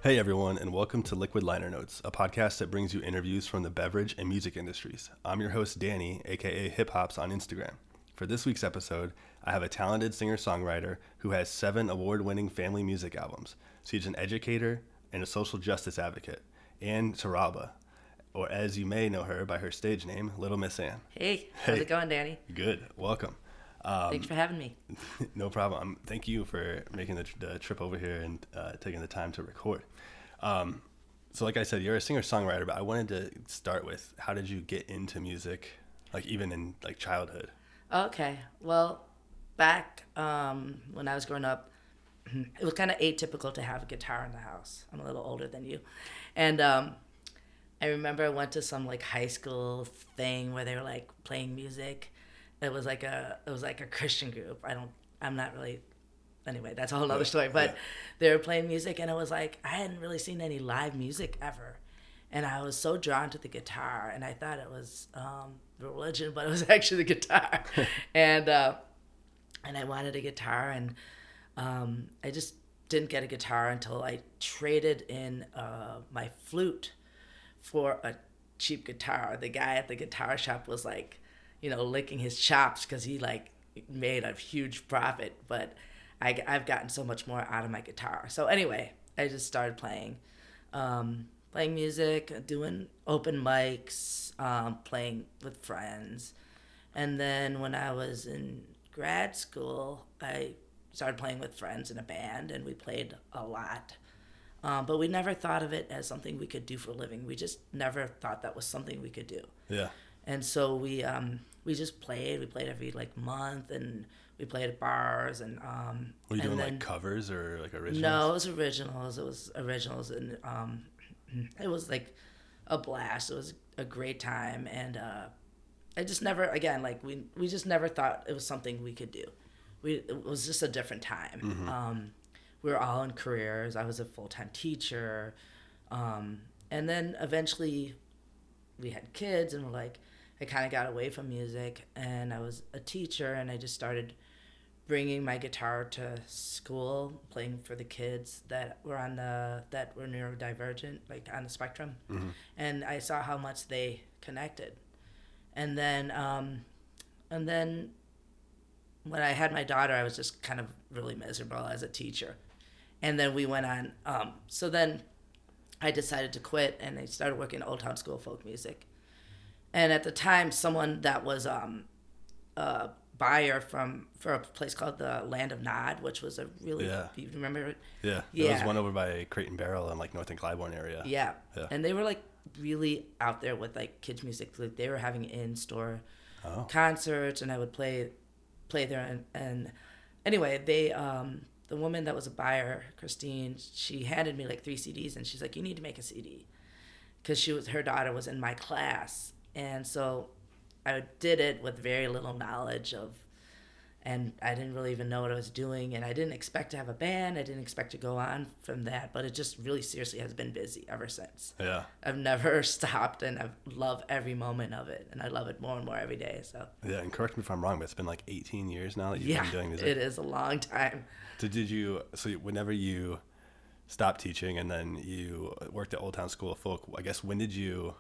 Hey everyone, and welcome to Liquid Liner Notes, a podcast that brings you interviews from the beverage and music industries. I'm your host, Danny, aka Hip Hops on Instagram. For this week's episode, I have a talented singer-songwriter who has 7 award-winning family music albums. She's an educator and a social justice advocate, Ann Torralba, or as you may know her by her stage name, Little Miss Ann. Hey, how's it going, Danny? Good, welcome. Thanks for having me. No problem. Thank you for making the trip over here and taking the time to record. So like I said, you're a singer-songwriter, but I wanted to start with, how did you get into music, like even in like childhood? Okay, well, back when I was growing up, it was kind of atypical to have a guitar in the house. I'm a little older than you. And I remember I went to some like high school thing where they were like playing music. It was like a Christian group. I'm not really, anyway, that's a whole other story. But they were playing music, and it was like, I hadn't really seen any live music ever. And I was so drawn to the guitar, and I thought it was religion, but it was actually the guitar. And I wanted a guitar, and I just didn't get a guitar until I traded in my flute for a cheap guitar. The guy at the guitar shop was like, licking his chops because he like made a huge profit, but I've gotten so much more out of my guitar. So anyway, I just started playing music, doing open mics, playing with friends. And then when I was in grad school, I started playing with friends in a band, and we played a lot. But we never thought of it as something we could do for a living. We just never thought that was something we could do. Yeah. And so we just played. We played every like month, and we played at bars. And were you doing like covers or like originals? No, it was originals, and it was like a blast. It was a great time, and I just never, again, like we just never thought it was something we could do. It was just a different time. Mm-hmm. We were all in careers. I was a full-time teacher, and then eventually we had kids, and we're like, I kind of got away from music, and I was a teacher, and I just started bringing my guitar to school, playing for the kids that were neurodivergent, like on the spectrum. Mm-hmm. And I saw how much they connected. And then when I had my daughter, I was just kind of really miserable as a teacher. And then we went on, so then I decided to quit, and I started working at Old Town School of Folk Music. And at the time, someone that was a buyer for a place called the Land of Nod, which was a really, you remember it? Yeah. There was one over by Crate and Barrel in like North and Clybourne area. Yeah. And they were like really out there with like kids music. Like they were having in-store concerts, and I would play there. And anyway, they the woman that was a buyer, Christine, she handed me like 3 CDs, and she's like, you need to make a CD, because her daughter was in my class. And so I did it with very little knowledge and I didn't really even know what I was doing, and I didn't expect to have a band. I didn't expect to go on from that, but it just really seriously has been busy ever since. Yeah. I've never stopped, and I love every moment of it, and I love it more and more every day. So. Yeah, and correct me if I'm wrong, but it's been like 18 years now that you've been doing music. It is a long time. So whenever you stopped teaching and then you worked at Old Town School of Folk, I guess when did you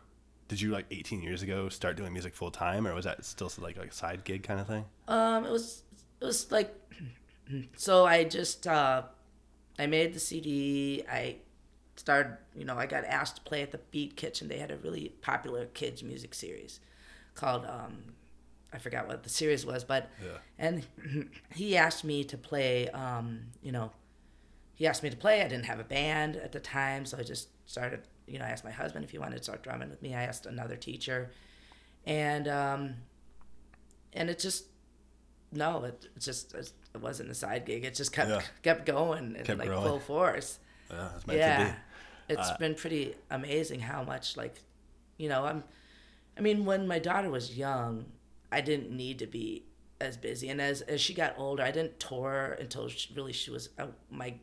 like 18 years ago start doing music full time, or was that still like a side gig kind of thing? It was like, so I just I made the CD. I started, I got asked to play at the Beat Kitchen. They had a really popular kids music series called I forgot what the series was, but and he asked me to play. He asked me to play. I didn't have a band at the time, so I just started. I asked my husband if he wanted to start drumming with me. I asked another teacher, and it just it wasn't a side gig. It just kept going and like full force. Yeah, it's meant to be. It's been pretty amazing how much when my daughter was young, I didn't need to be as busy, and as she got older, I didn't tour until she was my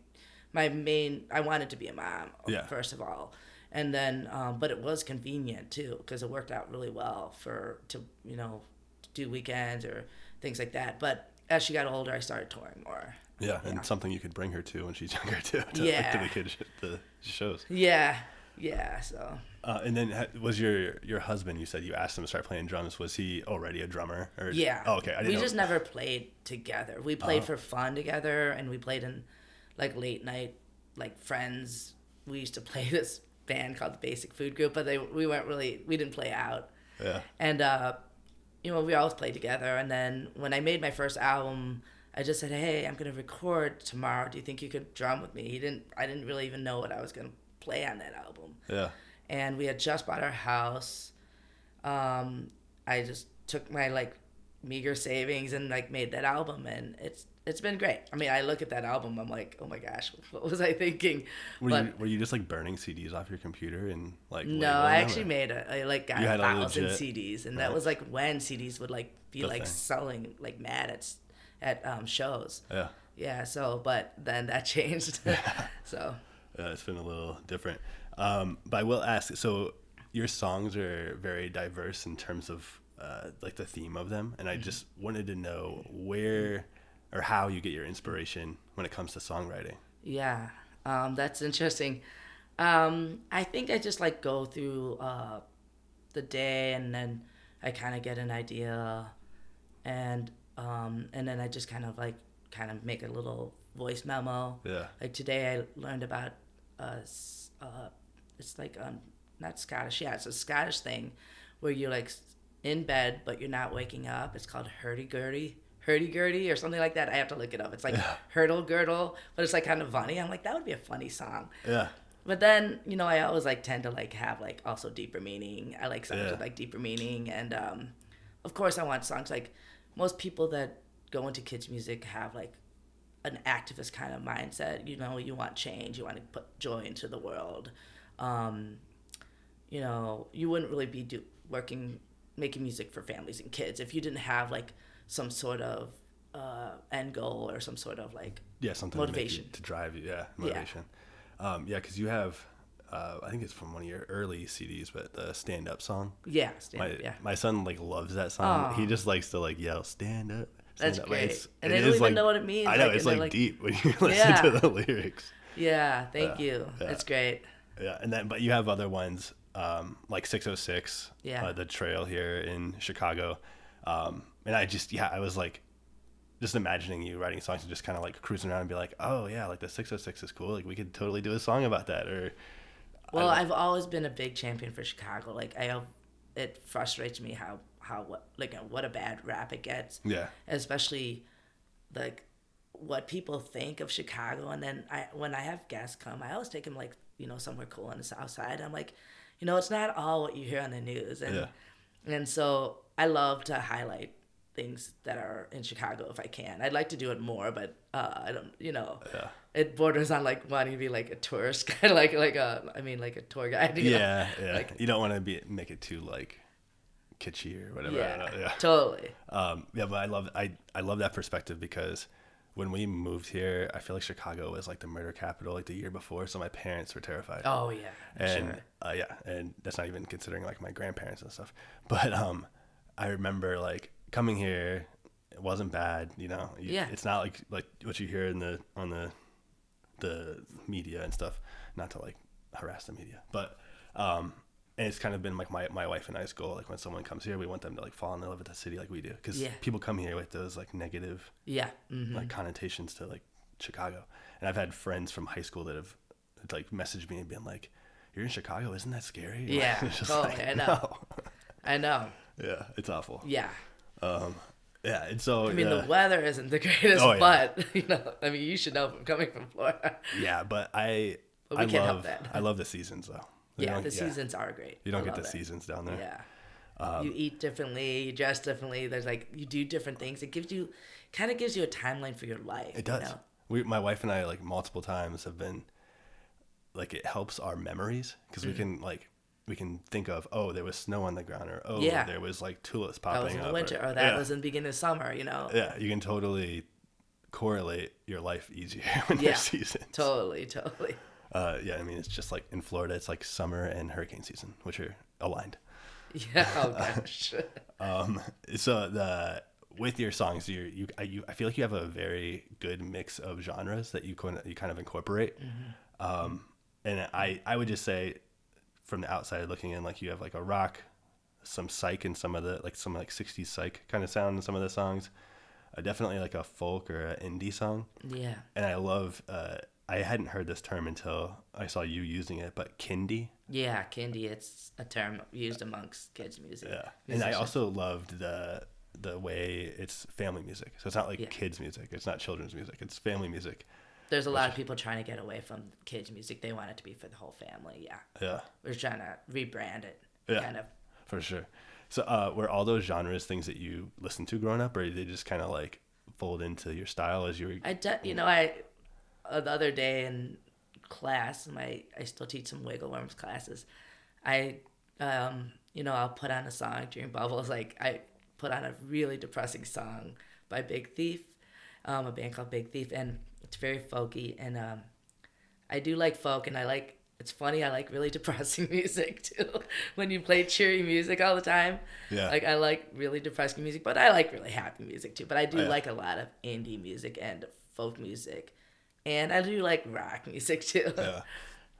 main. I wanted to be a mom first of all. And then, but it was convenient too, because it worked out really well to do weekends or things like that. But as she got older, I started touring more. Yeah, and something you could bring her to when she's younger too. To, Yeah. Like, to the kids, the shows. Yeah. Yeah. So. And then was your husband? You said you asked him to start playing drums. Was he already a drummer? Or Yeah. Oh, okay. We just never played together. We played for fun together, and we played in like late night, like friends. We used to play this band called the Basic Food Group, but we didn't play out. Yeah. And we always played together. And then when I made my first album, I just said, "Hey, I'm gonna record tomorrow. Do you think you could drum with me?" I didn't really even know what I was gonna play on that album. Yeah. And we had just bought our house. I just took my like meager savings and like made that album, and it's been great. I mean, I look at that album, I'm like, oh my gosh, what was I thinking? Were you just like burning CDs off your computer and like? No, I actually I like got 1,000 legit... CDs, and that was like when CDs would like be like selling like mad at shows. Yeah. Yeah. So, but then that changed. So. It's been a little different. But I will ask, so your songs are very diverse in terms of like the theme of them, and I just wanted to know where or how you get your inspiration when it comes to songwriting. Yeah, that's interesting. I think I just like go through the day, and then I kind of get an idea, and then I just kind of make a little voice memo. Yeah. Like today I learned about it's like not Scottish. Yeah, it's a Scottish thing where you're like in bed but you're not waking up. It's called hurdy-gurdy or something like that. I have to look it up. It's like hurdle girdle, but it's like kind of funny. I'm like, that would be a funny song. Yeah. But then, I always like tend to like have like also deeper meaning. I like songs with like deeper meaning, and of course I want songs like most people that go into kids music have like an activist kind of mindset. You want change, you want to put joy into the world. You wouldn't really be making music for families and kids if you didn't have like some sort of end goal or some sort of like something motivation to drive you. Motivation. Because you have I think it's from one of your early CDs, but the Stand Up song. My son like loves that song. He just likes to like yell stand up. That's great. And they don't even know what it means. I know, it's like deep when you listen to the lyrics. Yeah, thank you. Yeah. That's great. Yeah, and then but you have other ones like 606, the trail here in Chicago. And I was like just imagining you writing songs and just kind of like cruising around and be like, oh yeah, like the 606 is cool. Like we could totally do a song about that. Well, I've always been a big champion for Chicago. Like it frustrates me what a bad rap it gets. Yeah. Especially like what people think of Chicago. And then when I have guests come, I always take them like, somewhere cool on the South Side. I'm like, it's not all what you hear on the news. And so I love to highlight things that are in Chicago if I can. I'd like to do it more, but I don't, it borders on like wanting to be like a tourist guy, like a tour guide. Yeah. Like, you don't want to make it too like kitschy or whatever. Yeah, totally. But I love that perspective because when we moved here, I feel like Chicago was like the murder capital like the year before, so my parents were terrified. Oh yeah, and sure. And that's not even considering like my grandparents and stuff. But I remember like coming here, it wasn't bad, It's not like what you hear on the media and stuff. Not to like harass the media, but and it's kind of been like my wife and I's goal. Like when someone comes here, we want them to like fall in love with the city like we do, because people come here with those like negative like connotations to like Chicago. And I've had friends from high school that have like messaged me and been like, "You're in Chicago, isn't that scary?" Yeah, totally. Like, I know. No. I know. Yeah, it's awful. Yeah. Yeah, and so I mean, the weather isn't the greatest, but you should know from coming from Florida. Yeah, but we can't help that. I love the seasons though. The seasons are great. You don't get the seasons down there. Yeah. You eat differently, you dress differently. There's like, you do different things. It gives you a timeline for your life. It does. My wife and I like multiple times have been like, it helps our memories because we can think of, oh, there was snow on the ground, or there was like tulips popping up. That was in the winter, or that was in the beginning of summer, Yeah, you can totally correlate your life easier when there's seasons. Totally. It's just like in Florida, it's like summer and hurricane season, which are aligned. Yeah, oh gosh. with your songs, I feel like you have a very good mix of genres that you kind of incorporate. And I would just say, from the outside looking in, like you have like a rock, some psych in some of the like some like 60s psych kind of sound in some of the songs. Definitely like a folk or an indie song. Yeah. And I love. I hadn't heard this term until I saw you using it, but kindie. Yeah, kindie. It's a term used amongst kids' music. Yeah, and I also loved the way it's family music. So it's not like kids' music. It's not children's music. It's family music. There's a lot of people trying to get away from kids' music. They want it to be for the whole family. Yeah. Yeah. We're trying to rebrand it. Yeah. Kind of. For sure. So were all those genres things that you listened to growing up, or did they just kind of like fold into your style as you were? The other day in class, I still teach some wiggle worms classes. I'll put on a song during bubbles. Like I put on a really depressing song by Big Thief, a band called Big Thief, and it's very folky. And I do like folk, and it's funny, I like really depressing music too. When you play cheery music all the time, like I like really depressing music, but I like really happy music too. But I do like a lot of indie music and folk music, and I do like rock music too. Yeah.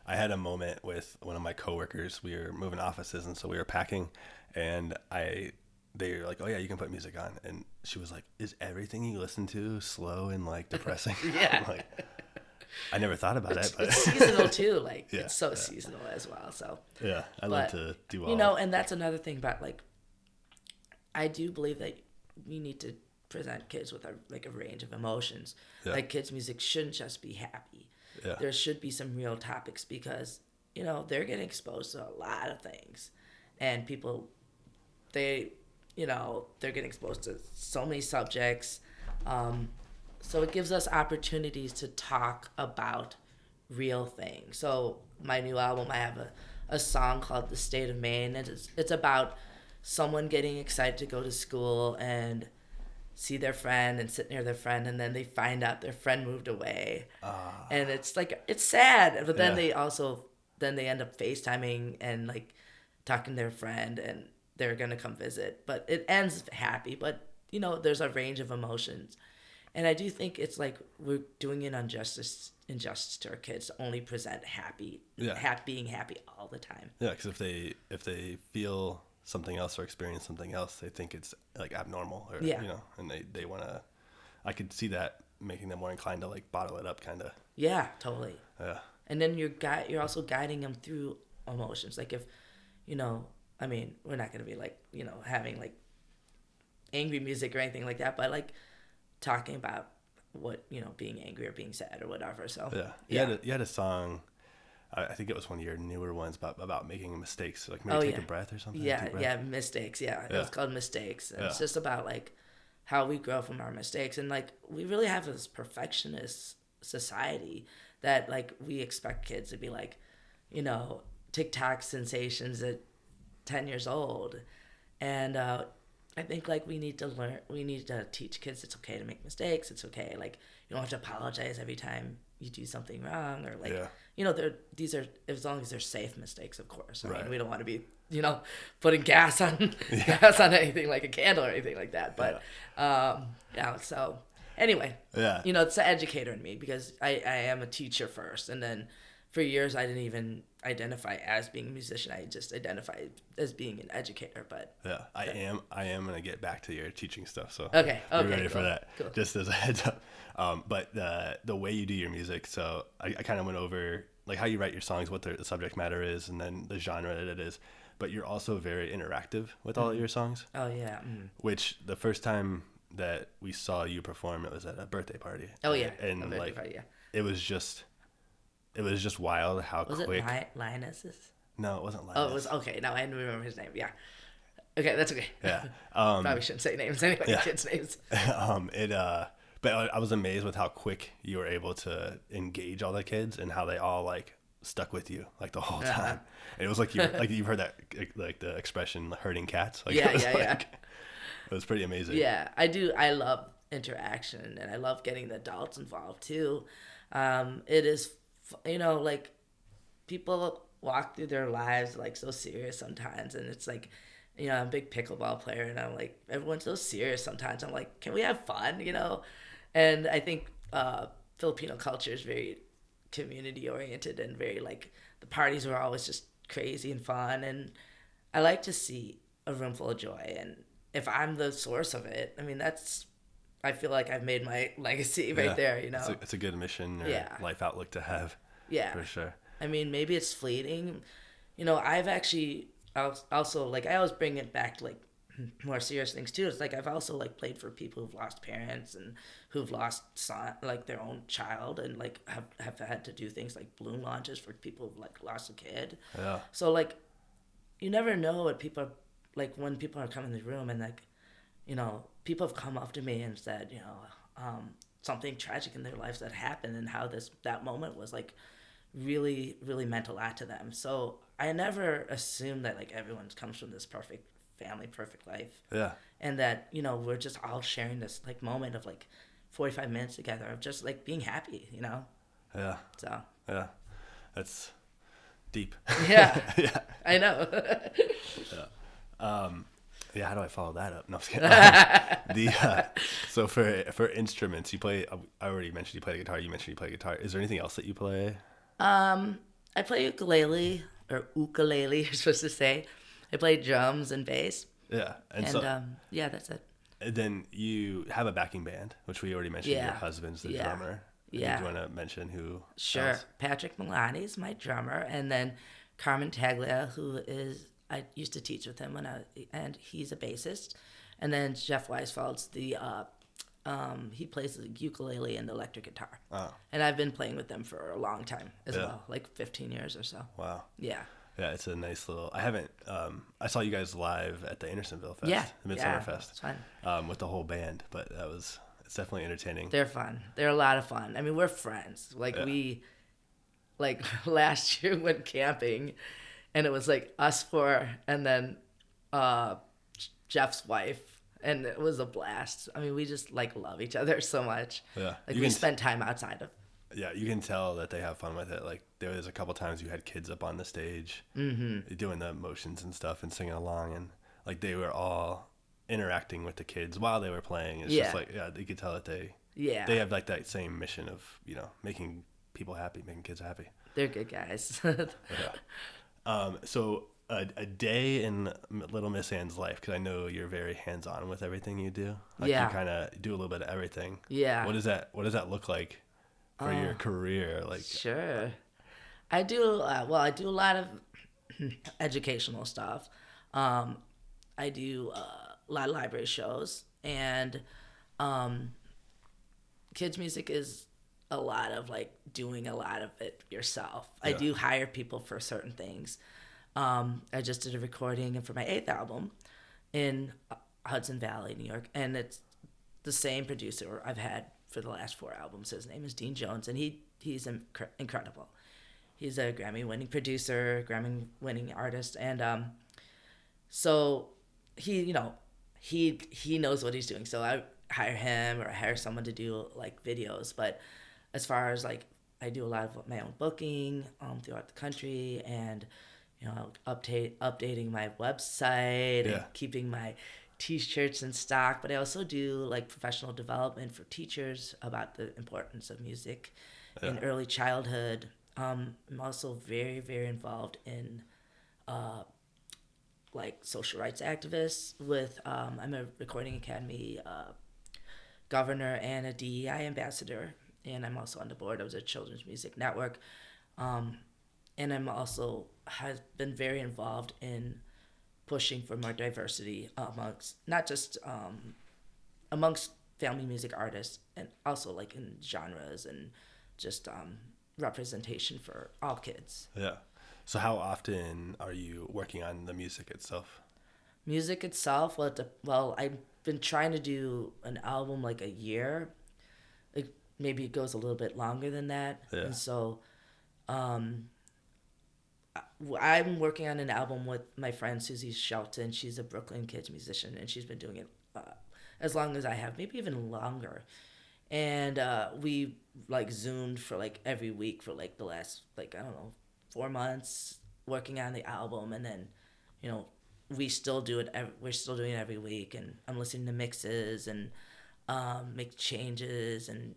I had a moment with one of my coworkers. We were moving offices, and so we were packing, and they were like, "Oh yeah, you can put music on," and she was like, "Is everything you listen to slow and like depressing?" Yeah. I'm like, I never thought about it, but it's seasonal too. Like it's so seasonal as well. So yeah, I love to do all. And that's another thing about like, I do believe that we need to present kids with a range of emotions. Yeah. Like kids' music shouldn't just be happy. Yeah. There should be some real topics because they're getting exposed to a lot of things, and people, they're getting exposed to so many subjects. So it gives us opportunities to talk about real things. So my new album, I have a song called "The State of Maine." It's about someone getting excited to go to school and see their friend and sit near their friend, and then they find out their friend moved away. And it's like, it's sad, but then they end up FaceTiming and like talking to their friend, and they're gonna come visit. But it ends happy, but there's a range of emotions. And I do think it's like we're doing an injustice to our kids to only present being happy all the time. Yeah, because if they feel something else or experience something else, they think it's like abnormal, or and they want to. I could see that making them more inclined to like bottle it up, kind of. Yeah, totally. Yeah. And then you're also guiding them through emotions. Like if, we're not gonna be like having like angry music or anything like that, but like talking about what being angry or being sad or whatever. So you had a song. I think it was one of your newer ones about making mistakes, like maybe take a breath or something. Yeah, mistakes. Yeah, it was called Mistakes. And it's just about like how we grow from our mistakes, and like we really have this perfectionist society that like we expect kids to be like, TikTok sensations at 10 years old, and I think like we need to teach kids it's okay to make mistakes. It's okay, like you don't have to apologize every time you do something wrong, or like these are, as long as they're safe mistakes, of course. I mean, we don't want to be putting gas on anything like a candle or anything like that. But so anyway, it's the educator in me, because I am a teacher first, and then for years I didn't even identify as being a musician. I just identified as being an educator. But I am gonna get back to your teaching stuff, so okay, be ready for that. Cool. Just as a heads up. But the way you do your music, so I kind of went over like how you write your songs, what the subject matter is, and then the genre that it is. But you're also very interactive with all of your songs. Oh yeah. Which the first time that we saw you perform, it was at a birthday party. Oh yeah. And like it was just wild how quick. Was it Linus's? No, it wasn't Linus. Oh, it was, okay. No, I didn't remember his name. Yeah. Okay, that's okay. Yeah. Probably shouldn't say names anyway. Kids' names. But I was amazed with how quick you were able to engage all the kids and how they all like stuck with you like the whole time. And it was like you've heard that like the expression herding cats. Like, it was pretty amazing. Yeah, I do. I love interaction, and I love getting the adults involved too. It is, like people walk through their lives like so serious sometimes, and it's like I'm a big pickleball player, and I'm like, everyone's so serious sometimes. I'm like, can we have fun, And I think Filipino culture is very community oriented and very like the parties were always just crazy and fun, and I like to see a room full of joy, and if I'm the source of it, I mean I feel like I've made my legacy right there, It's a good mission or Yeah. life outlook to have, Yeah. for sure. I mean, maybe it's fleeting. I've actually also like I always bring it back to like more serious things too. It's like I've also like played for people who've lost parents and who've lost like their own child, and like have had to do things like balloon launches for people who've like lost a kid. Yeah. So like you never know what people like when people are coming in the room, and like people have come up to me and said something tragic in their lives that happened, and how that moment was like really really meant a lot to them. So I never assume that like everyone comes from this perfect family, perfect life. Yeah. And that we're just all sharing this like moment of like 45 minutes together of just like being happy. Yeah. So Yeah. That's deep. yeah. Yeah. I know. Yeah, how do I follow that up? No, I'm just kidding. So for instruments, you play. I already mentioned you play the guitar. You mentioned you play guitar. Is there anything else that you play? I play ukulele, or ukulele, you're supposed to say. I play drums and bass. Yeah, and yeah, that's it. and then you have a backing band, which we already mentioned. Yeah. Your husband's the Yeah. drummer. Yeah. Do you want to mention who? Sure. else? Patrick Milani's my drummer, and then Carmen Taglia, who is I used to teach with him and he's a bassist, and then Jeff Weisfeld's he plays the ukulele and the electric guitar. Oh. And I've been playing with them for a long time as Yeah. well, like 15 years or so. Wow. Yeah. Yeah, it's a nice little. I haven't. I saw you guys live at the Andersonville Fest, Yeah. the Midsummer Yeah, Fest, it's fun. with the whole band. But it's definitely entertaining. They're fun. They're a lot of fun. I mean, we're friends. Like like last year went camping, and it was like us four, and then Jeff's wife, and it was a blast. I mean, we just like love each other so much. Yeah, Like we spend time outside of. Yeah, you can tell that they have fun with it. Like there was a couple times you had kids up on the stage, doing the motions and stuff and singing along, and like they were all interacting with the kids while they were playing. It's just like you could tell that they have like that same mission of making people happy, making kids happy. They're good guys. Yeah. So a day in Little Miss Ann's life, because I know you're very hands on with everything you do. Like you kind of do a little bit of everything. Yeah. What does that look like for your career? Like Sure. I do I do a lot of educational stuff. I do a lot of library shows, and kids music is a lot of like doing a lot of it yourself. Yeah. I do hire people for certain things. I just did a recording for my 8th album in Hudson Valley, New York, and it's the same producer I've had for the last 4 albums. His name is Dean Jones, and he's incredible. He's a Grammy-winning producer, Grammy-winning artist, and so he knows what he's doing. So I hire him, or I hire someone to do like videos. But as far as like, I do a lot of my own booking throughout the country, and updating my website and keeping my t-shirts in stock. But I also do like professional development for teachers about the importance of music in early childhood. I'm also very, very involved in like social rights activists with I'm a Recording Academy governor and a DEI ambassador, and I'm also on the board of the Children's Music Network. And I'm also has been very involved in pushing for more diversity amongst not just amongst family music artists, and also like in genres and just representation for all kids. Yeah. So how often are you working on the music itself? Music itself, well, I've been trying to do an album like a year. Maybe it goes a little bit longer than that. Yeah. And so I'm working on an album with my friend Susie Shelton. She's a Brooklyn kids musician, and she's been doing it as long as I have, maybe even longer. And we like Zoomed for like every week for like the last 4 months working on the album, and then we still do it. We're still doing it every week, and I'm listening to mixes and make changes, and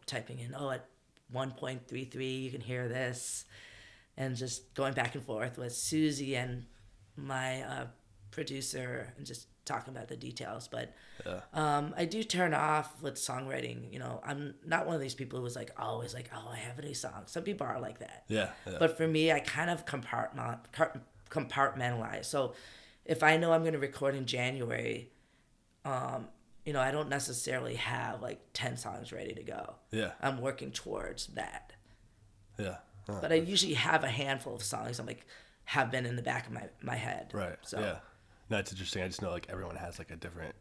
typing in at 1.33 you can hear this, and just going back and forth with Susie and my producer and just talking about the details. But I do turn off with songwriting. I'm not one of these people who's like always like, oh, I have a new song. Some people are like that. Yeah. But for me, I kind of compartmentalize. So if I know I'm going to record in January, I don't necessarily have like 10 songs ready to go. Yeah. I'm working towards that. Yeah. But I usually have a handful of songs I'm like have been in the back of my head. Right. So yeah. No, it's interesting. I just know like everyone has like a different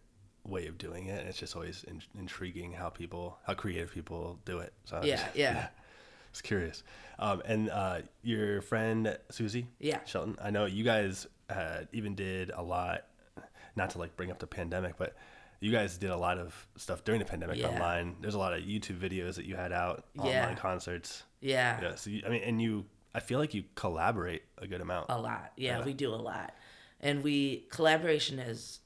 way of doing it, and it's just always intriguing how creative people do it. So yeah. It's curious. And your friend Susie, Shelton, I know you guys even did a lot. Not to like bring up the pandemic, but you guys did a lot of stuff during the pandemic online. There's a lot of YouTube videos that you had out, online concerts. Yeah. Yeah. So I feel like you collaborate a good amount. A lot. Yeah, we do a lot. And collaboration is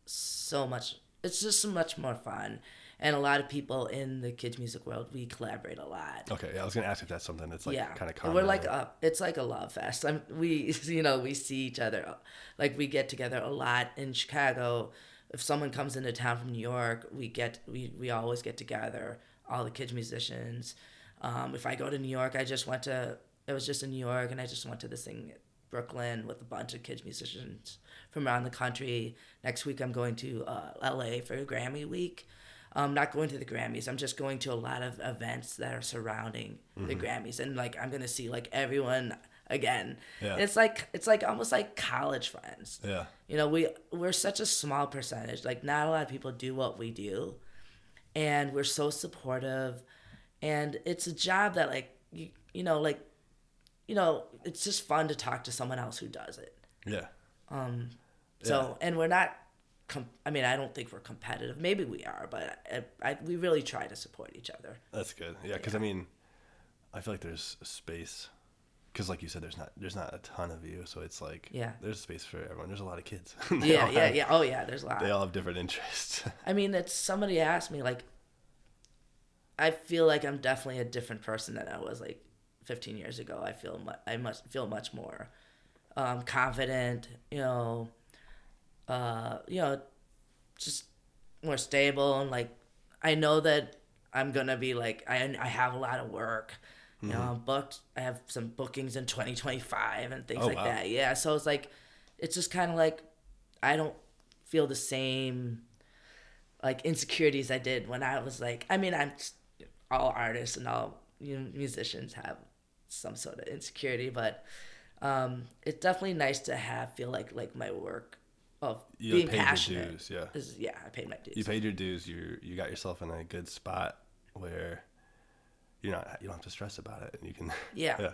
so much, it's just so much more fun. And a lot of people in the kids music world, we collaborate a lot. Okay. Yeah, I was going to ask if that's something that's like kind of common. We're like, it's like a love fest. We see each other. Like we get together a lot in Chicago. If someone comes into town from New York, we always get together, all the kids musicians. If I go to New York, I was just in New York, and I just went to this thing at Brooklyn with a bunch of kids musicians from around the country. Next week I'm going to LA for Grammy week. I'm not going to the Grammys. I'm just going to a lot of events that are surrounding the Grammys, and like I'm gonna see like everyone again. Yeah. It's like almost like college friends. Yeah. We're such a small percentage. Like not a lot of people do what we do, and we're so supportive, and it's a job that it's just fun to talk to someone else who does it. Yeah. And we're not. I don't think we're competitive. Maybe we are, but we really try to support each other. That's good. Yeah, because I feel like there's a space. Because like you said, there's not a ton of you, so it's like there's space for everyone. There's a lot of kids. Yeah. Oh yeah, there's a lot. They all have different interests. It's somebody asked me like. I feel like I'm definitely a different person than I was like 15 years ago. I must feel much more confident. Just more stable, and like I know that I'm gonna be like I have a lot of work. I'm booked. I have some bookings in 2025 and things that. Yeah, so it's just kind of like I don't feel the same like insecurities I did when I was like. All artists and all musicians have some sort of insecurity, but it's definitely nice to feel like my work of being passionate. Your dues, I paid my dues. You paid your dues. You got yourself in a good spot where you don't have to stress about it, and you can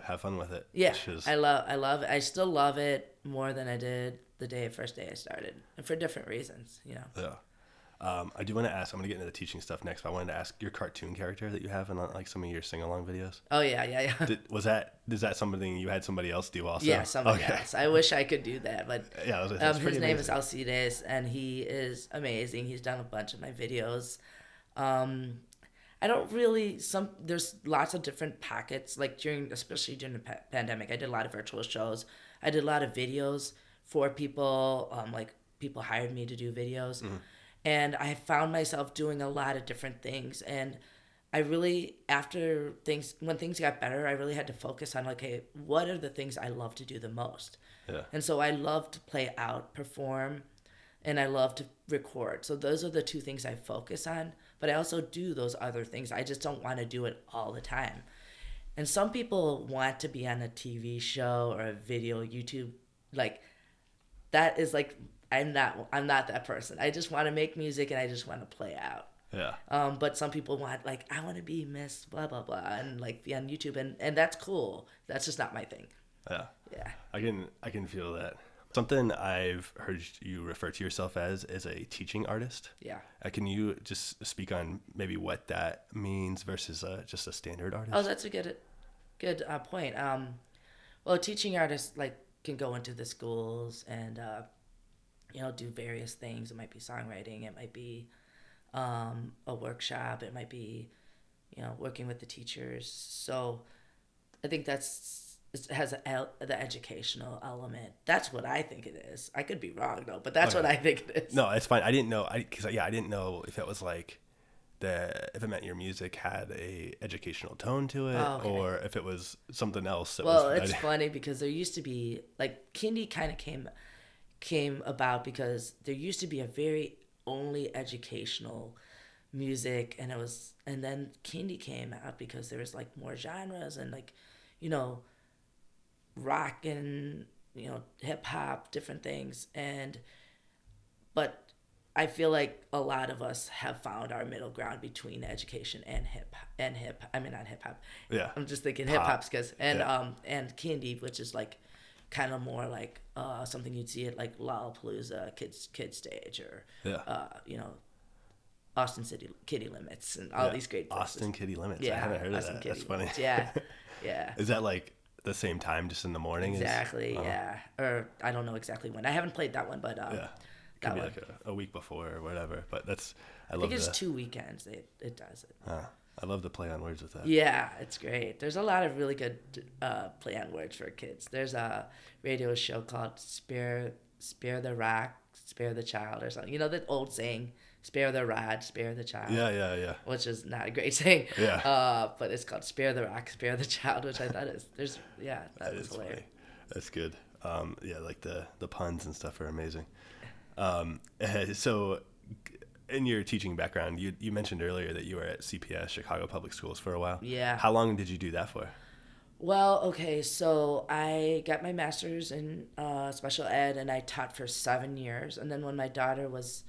have fun with it. Yeah, I love it. I still love it more than I did the first day I started, and for different reasons. Yeah. I do want to ask. I'm going to get into the teaching stuff next, but I wanted to ask your cartoon character that you have in like some of your sing-along videos. Oh yeah. Is that something you had somebody else do also? Yeah, somebody else. I wish I could do that, but his name is Alcides, and he is amazing. He's done a bunch of my videos. There's lots of different pockets, like especially during the pandemic. I did a lot of virtual shows. I did a lot of videos for people. Like people hired me to do videos. Mm-hmm. And I found myself doing a lot of different things. And I really, when things got better, I really had to focus on, okay, what are the things I love to do the most? Yeah. And so I love to play out, perform, and I love to record. So those are the two things I focus on. But I also do those other things. I just don't want to do it all the time. And some people want to be on a TV show or a video, YouTube. Like, that is like... I'm not that person. I just want to make music and I just want to play out. Yeah. But some people want like I want to be Miss blah blah blah and like be on YouTube and that's cool. That's just not my thing. Yeah. Yeah. I can feel that. Something I've heard you refer to yourself as is a teaching artist. Yeah. Can you just speak on maybe what that means versus just a standard artist? Oh, that's a good point. Well, a teaching artist like can go into the schools and do various things. It might be songwriting. It might be a workshop. It might be, working with the teachers. So I think it has the educational element. That's what I think it is. I could be wrong though, but that's what I think it is. No, it's fine. I didn't know. I didn't know if it was like if it meant your music had a educational tone to it, or if it was something else. It's funny because there used to be like Kindy kind of came about because there used to be a very only educational music, and then Kindy came out because there was like more genres and like, rock and hip hop, different things, but I feel like a lot of us have found our middle ground between education and I mean not hip hop. Yeah. I'm just thinking hip hop's and Kindy, which is like kind of more like something you'd see at like Lollapalooza, kids stage, or Austin City Kitty Limits and all these great places. Austin Kitty Limits. Yeah, I haven't heard Austin of that. Kitty That's funny. Limits. Yeah. Yeah. Is that like the same time, just in the morning? Exactly. Yeah. Or I don't know exactly when. I haven't played that one, but could be like a week before or whatever. But I think it's 2 weekends. It does it. I love to play on words with that. Yeah, it's great. There's a lot of really good play on words for kids. There's a radio show called Spare the Rock, Spare the Child, or something. You know that old saying, spare the rod, spare the child. Yeah. Which is not a great saying. Yeah. But it's called Spare the Rock, Spare the Child, which I thought that was hilarious. Funny. That's good. Like the puns and stuff are amazing. So in your teaching background, you mentioned earlier that you were at CPS, Chicago Public Schools, for a while. Yeah. How long did you do that for? Well, okay, so I got my master's in special ed, and I taught for 7 years. And then when my daughter was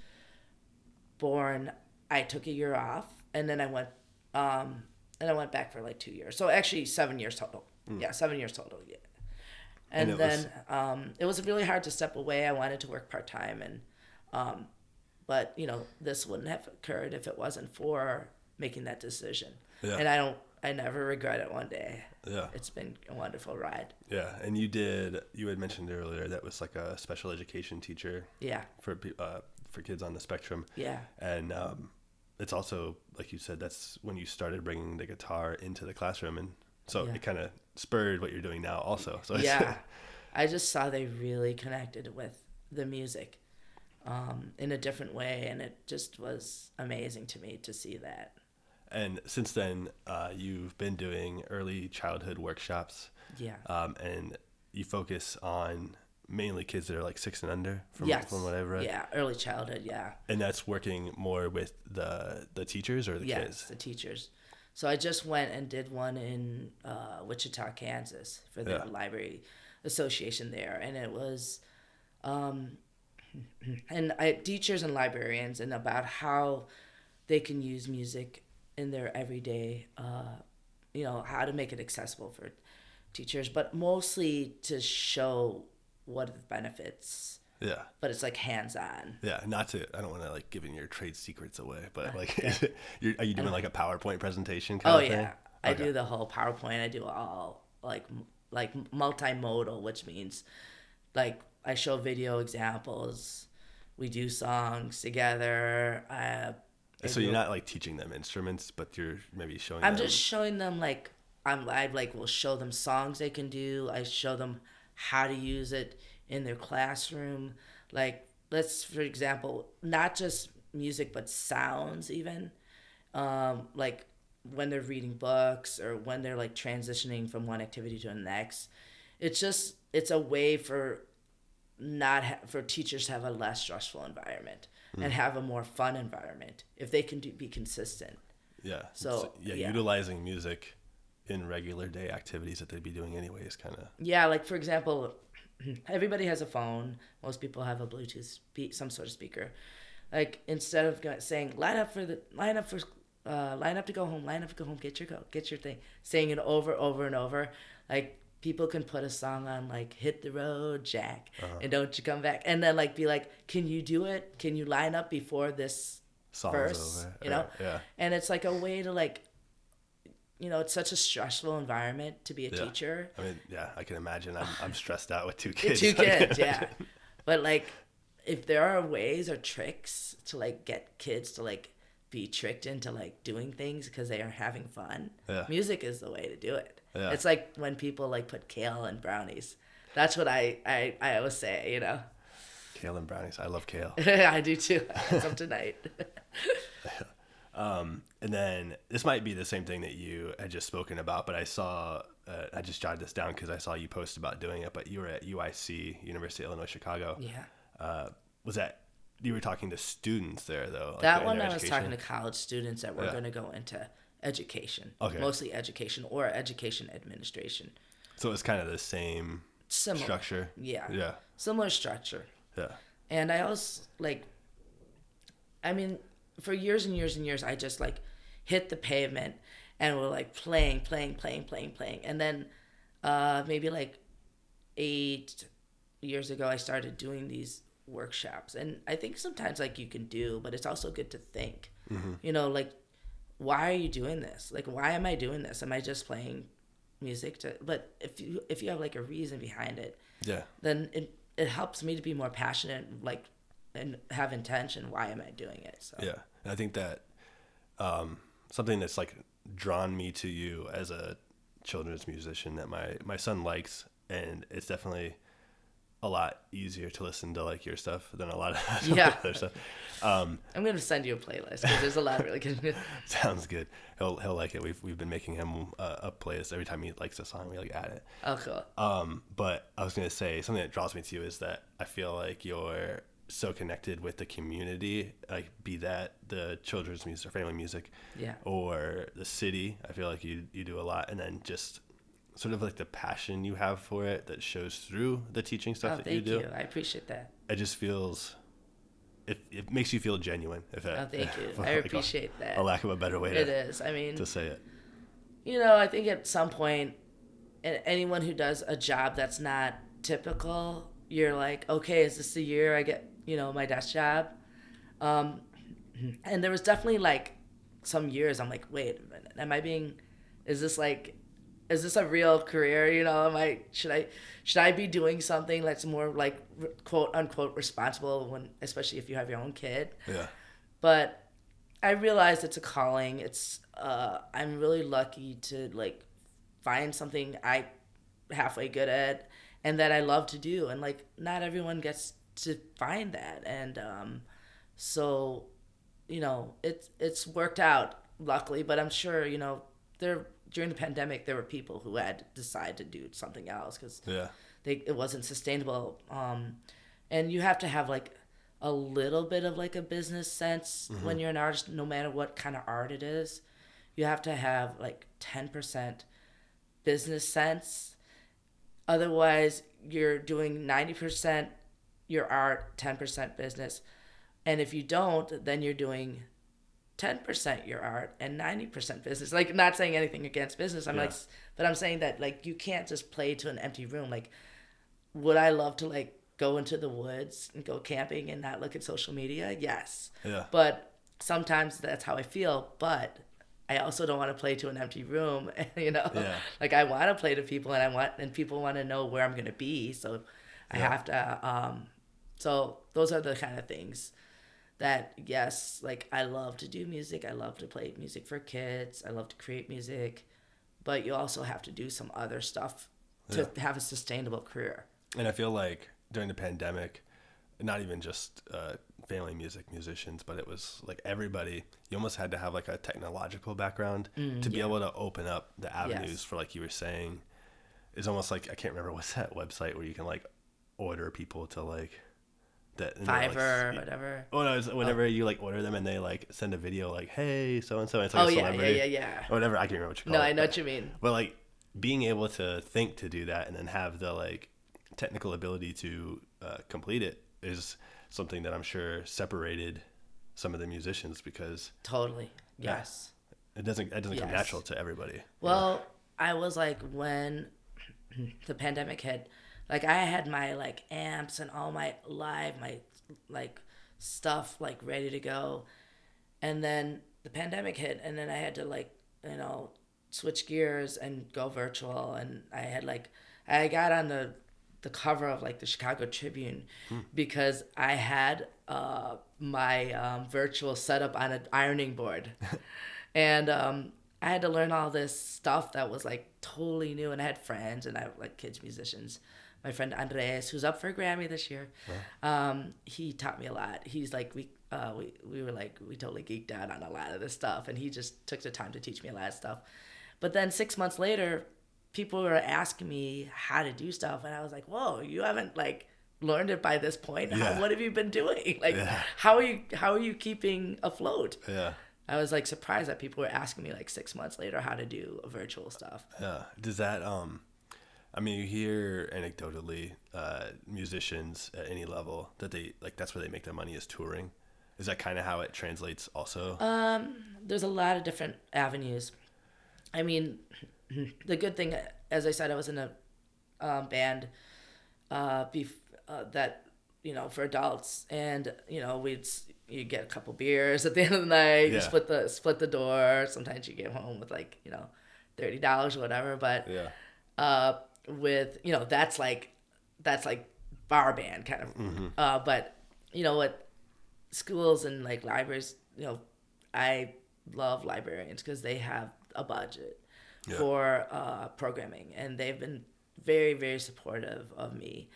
born, I took a year off, and then I went back for like 2 years. So actually 7 years total. Yeah, 7 years total. Yeah. And then it was really hard to step away. I wanted to work part-time, but this wouldn't have occurred if it wasn't for making that decision. Yeah. And I never regret it one day. Yeah. It's been a wonderful ride. Yeah. And you had mentioned earlier that was like a special education teacher. Yeah. For kids on the spectrum. Yeah. And it's also, like you said, that's when you started bringing the guitar into the classroom, and so it kind of spurred what you're doing now also. So I just saw they really connected with the music in a different way, and it just was amazing to me to see that. And since then, you've been doing early childhood workshops. Yeah. And you focus on mainly kids that are like 6 and under, from what I've read. Yeah, early childhood, yeah. And that's working more with the teachers or the kids? Yes, the teachers. So I just went and did one in Wichita, Kansas for the library association there. And it was teachers and librarians, and about how they can use music in their everyday, how to make it accessible for teachers, but mostly to show what are the benefits. Yeah. But it's like hands-on. Yeah, I don't want to like giving your trade secrets away, but like, are you doing like a PowerPoint presentation kind of thing? Yeah. I do the whole PowerPoint. I do all like multimodal, which means like I show video examples. We do songs together. So you're not like teaching them instruments, but you're maybe showing I'm just showing them like I will show them songs they can do. I show them how to use it in their classroom. Like, let's, for example, not just music, but sounds even. Like when they're reading books or when they're like transitioning from one activity to the next. It's a way for for teachers to have a less stressful environment and have a more fun environment if they can be consistent. Yeah. So utilizing music in regular day activities that they'd be doing anyway is kind of... Yeah, like for example, everybody has a phone. Most people have a Bluetooth, some sort of speaker. Like instead of saying line up to go home, get your thing, saying it over and over, like people can put a song on like Hit the Road Jack and Don't You Come Back, and then like be like, can you do it? Can you line up before this song's verse? over. Yeah. And it's like a way to like, it's such a stressful environment to be a teacher. I mean, I can imagine. I'm stressed out with 2 kids. 2 kids, yeah. But like, if there are ways or tricks to like get kids to like be tricked into like doing things because they are having fun, music is the way to do it. It's like when people like put kale in brownies. That's what I always say, you know. Kale and brownies. I love kale. I do too. I had some tonight. And then this might be the same thing that you had just spoken about, but I saw, I just jotted this down because I saw you post about doing it, but you were at UIC, University of Illinois, Chicago. Yeah. Was that, you were talking to students there though? Like that one I was talking to college students that were going to go into education, mostly education or education administration. So it's kind of the same structure. Yeah. Similar structure. Yeah. And I also like, I mean, for years and years and years, I just like hit the pavement and we're like playing. And then maybe like 8 years ago, I started doing these workshops. And I think sometimes like you can do, but it's also good to think, you know, like, why are you doing this? Like, why am I doing this? Am I just playing music but if you have like a reason behind it, then it helps me to be more passionate, like, and have intention. Why am I doing it? So yeah, and I think that something that's like drawn me to you as a children's musician that my son likes, and it's definitely a lot easier to listen to like your stuff than a lot of other stuff. I'm gonna send you a playlist because there's a lot of really good. Sounds good. He'll like it. We've been making him a playlist every time he likes a song. We like add it. Oh, cool. But I was gonna say something that draws me to you is that I feel like you're so connected with the community, like be that the children's music or family music, or the city. I feel like you do a lot, and then just sort of like the passion you have for it that shows through the teaching stuff that you do. Thank you. I appreciate that. It just feels, it makes you feel genuine. Thank you. I appreciate that. A lack of a better way to say it. You know, I think at some point, anyone who does a job that's not typical, you're like, okay, is this the year I get, you know, my desk job? And there was definitely like some years I'm like, wait a minute, is this a real career? You know, should I be doing something that's more like quote unquote responsible especially if you have your own kid? Yeah. But I realized it's a calling. I'm really lucky to like find something I halfway good at and that I love to do. And like, not everyone gets to find that. And, so, you know, it's worked out luckily, but I'm sure, you know, during the pandemic, there were people who had decided to do something else because it wasn't sustainable. And you have to have like a little bit of like a business sense when you're an artist, no matter what kind of art it is. You have to have like 10% business sense. Otherwise, you're doing 90% your art, 10% business. And if you don't, then you're doing 10% your art and 90% business. Like, not saying anything against business. But I'm saying that like you can't just play to an empty room. Like, would I love to like go into the woods and go camping and not look at social media? Yes. Yeah. But sometimes that's how I feel. But I also don't want to play to an empty room. You know, like I want to play to people and people want to know where I'm gonna be. So I have to. So those are the kind of things that, yes, like I love to do music. I love to play music for kids. I love to create music, but you also have to do some other stuff to have a sustainable career. And I feel like during the pandemic, not even just family musicians, but it was like everybody, you almost had to have like a technological background to be able to open up the avenues for, like you were saying. It's almost like, I can't remember what's that website where you can like order people to like, that Fiverr, like, whatever. Oh no! It's whenever you like order them and they like send a video like, "Hey, so and so," it's like a celebrity. Yeah. Or whatever. I can't remember what you call it. No, I know what you mean. But like being able to think to do that and then have the like technical ability to complete it is something that I'm sure separated some of the musicians because totally yes, it doesn't come natural to everybody. Well, I was like when the pandemic hit. Like, I had my, like, amps and all my my, like, stuff, like, ready to go. And then the pandemic hit, and then I had to, like, you know, switch gears and go virtual. And I had, like, I got on the the cover of like the Chicago Tribune because I had my virtual setup on an ironing board. And I had to learn all this stuff that was like totally new. And I had friends and I have like kids musicians. My friend Andres, who's up for a Grammy this year, he taught me a lot. He's like, we were like, we totally geeked out on a lot of this stuff. And he just took the time to teach me a lot of stuff. But then 6 months later, people were asking me how to do stuff. And I was like, whoa, you haven't like learned it by this point. Yeah. What have you been doing? Like, Yeah. how are you keeping afloat? Yeah. I was like surprised that people were asking me like 6 months later how to do virtual stuff. Yeah. Does that I mean, you hear anecdotally musicians at any level that they like that's where they make their money is touring. Is that kind of how it translates also? There's a lot of different avenues. I mean, the good thing, as I said, I was in a band that, you know, for adults, and you know, you get a couple beers at the end of the night. You split the door. Sometimes you get home with like, you know, $30 or whatever. But with, you know, that's like bar band kind of. But you know what, schools and like libraries, you know, I love librarians because they have a budget for programming, and they've been very, very supportive of me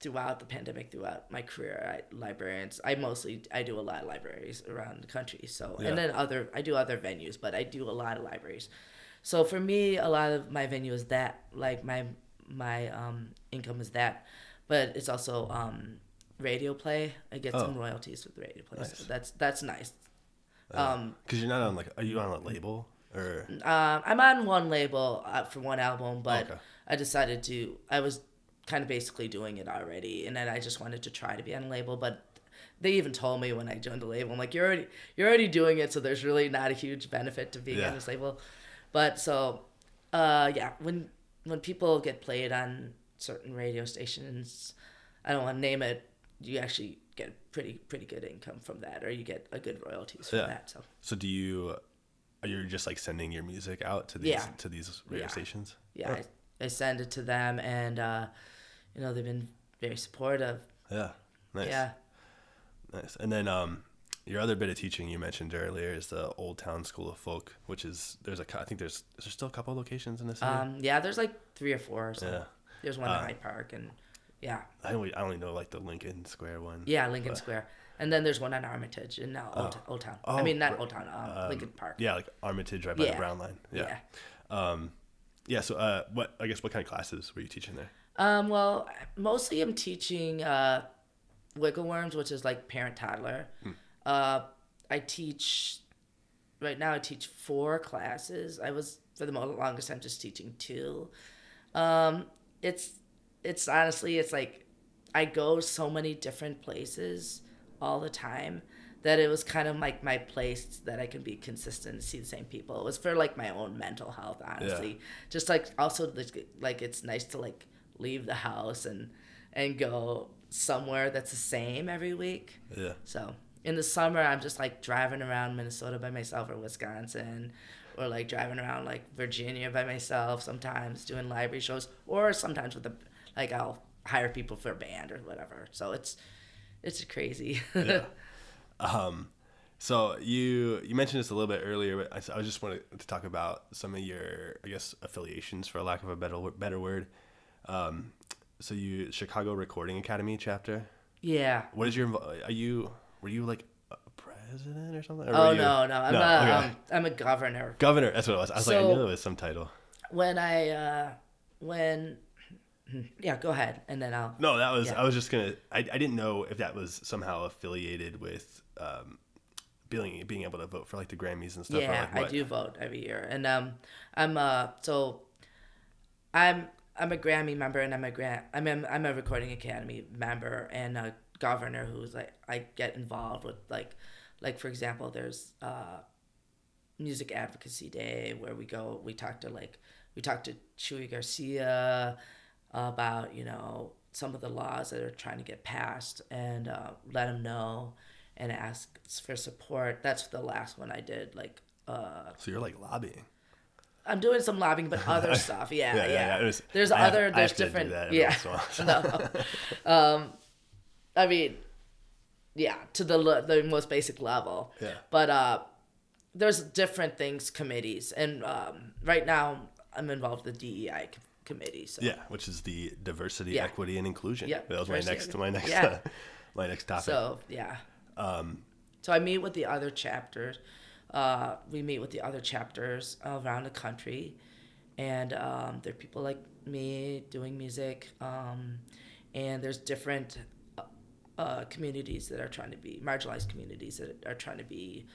throughout the pandemic, throughout my career. Librarians, I do a lot of libraries around the country. So and then I do other venues, but I do a lot of libraries. So for me, a lot of my venue is that, like my income is that, but it's also radio play. I get some royalties with radio play. Nice. So that's nice. Because you're not on are you on a label or? I'm on one label for one album, but I was kind of basically doing it already, and then I just wanted to try to be on a label, but they even told me when I joined the label, I'm like, you're already doing it, so there's really not a huge benefit to being on this label. But so, when people get played on certain radio stations, I don't want to name it, you actually get pretty good income from that, or you get a good royalties from that. So are you just like sending your music out to these radio stations? Yeah, I send it to them, and you know, they've been very supportive. Yeah, nice. Yeah, nice. And then your other bit of teaching you mentioned earlier is the Old Town School of Folk, which is is there still a couple of locations in the city? Yeah, there's like 3 or 4. So yeah, there's one in Hyde Park, and I only know like the Lincoln Square one. Yeah, Lincoln Square, and then there's one on Armitage in Old Town. I mean, not Old Town, Lincoln Park. Yeah, like Armitage right by the Brown Line. Yeah. So what kind of classes were you teaching there? Well, mostly I'm teaching wiggle worms, which is like parent-toddler. I teach 4 classes. I was, for the longest time, just teaching 2. It's honestly, it's like I go so many different places all the time that it was kind of like my place that I can be consistent and see the same people. It was for like my own mental health, honestly. Yeah. Just like also like it's nice to like leave the house and go somewhere that's the same every week. Yeah. So in the summer, I'm just like driving around Minnesota by myself, or Wisconsin, or like driving around like Virginia by myself, sometimes doing library shows, or sometimes I'll hire people for a band or whatever. So it's crazy. Yeah. So you mentioned this a little bit earlier, but I just wanted to talk about some of your, I guess, affiliations, for lack of a better word. So you Chicago Recording Academy chapter. Yeah. What is your? Were you like a president or something? Or no. I'm a governor. Governor. That's what it was. I was I knew there was some title. Yeah, go ahead, and then I'll. No, that was. Yeah. I was just gonna. I didn't know if that was somehow affiliated with being able to vote for like the Grammys and stuff. Yeah, I do vote every year, and I'm a Grammy member, and I'm a Recording Academy member, and a governor who's like, I get involved with like for example, there's Music Advocacy Day where we talk to Chuy Garcia about, you know, some of the laws that are trying to get passed, and let them know and ask for support. That's the last one I did. So you're like lobbying. I'm doing some lobbying, but other stuff. Yeah. There's different. Do that Yeah. No. I mean, yeah, to the most basic level. Yeah. But there's different things, committees, and right now I'm involved with the DEI committee. So. Yeah, which is the diversity, equity, and inclusion. Yeah, that was my next my next topic. So yeah. So I meet with the other chapters. We meet with the other chapters around the country, and there are people like me doing music, and there's different communities that are trying to be marginalized communities that are trying to be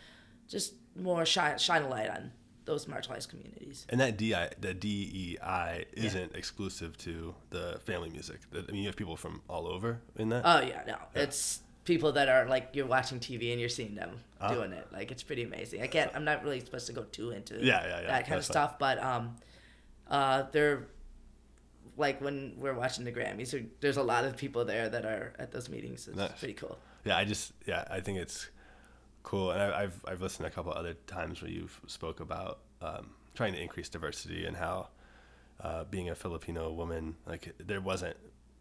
just more shine a light on those marginalized communities. And that DEI isn't exclusive to the family music. I mean, you have people from all over in that. Oh yeah, no, it's people that are like, you're watching TV and you're seeing them doing it. Like, it's pretty amazing. I'm not really supposed to go too into that kind of stuff, but they're like, when we're watching the Grammys, there's a lot of people there that are at those meetings. It's pretty cool. Yeah, I think it's cool. And I've listened a couple other times where you've spoke about trying to increase diversity and how being a Filipino woman, like, there wasn't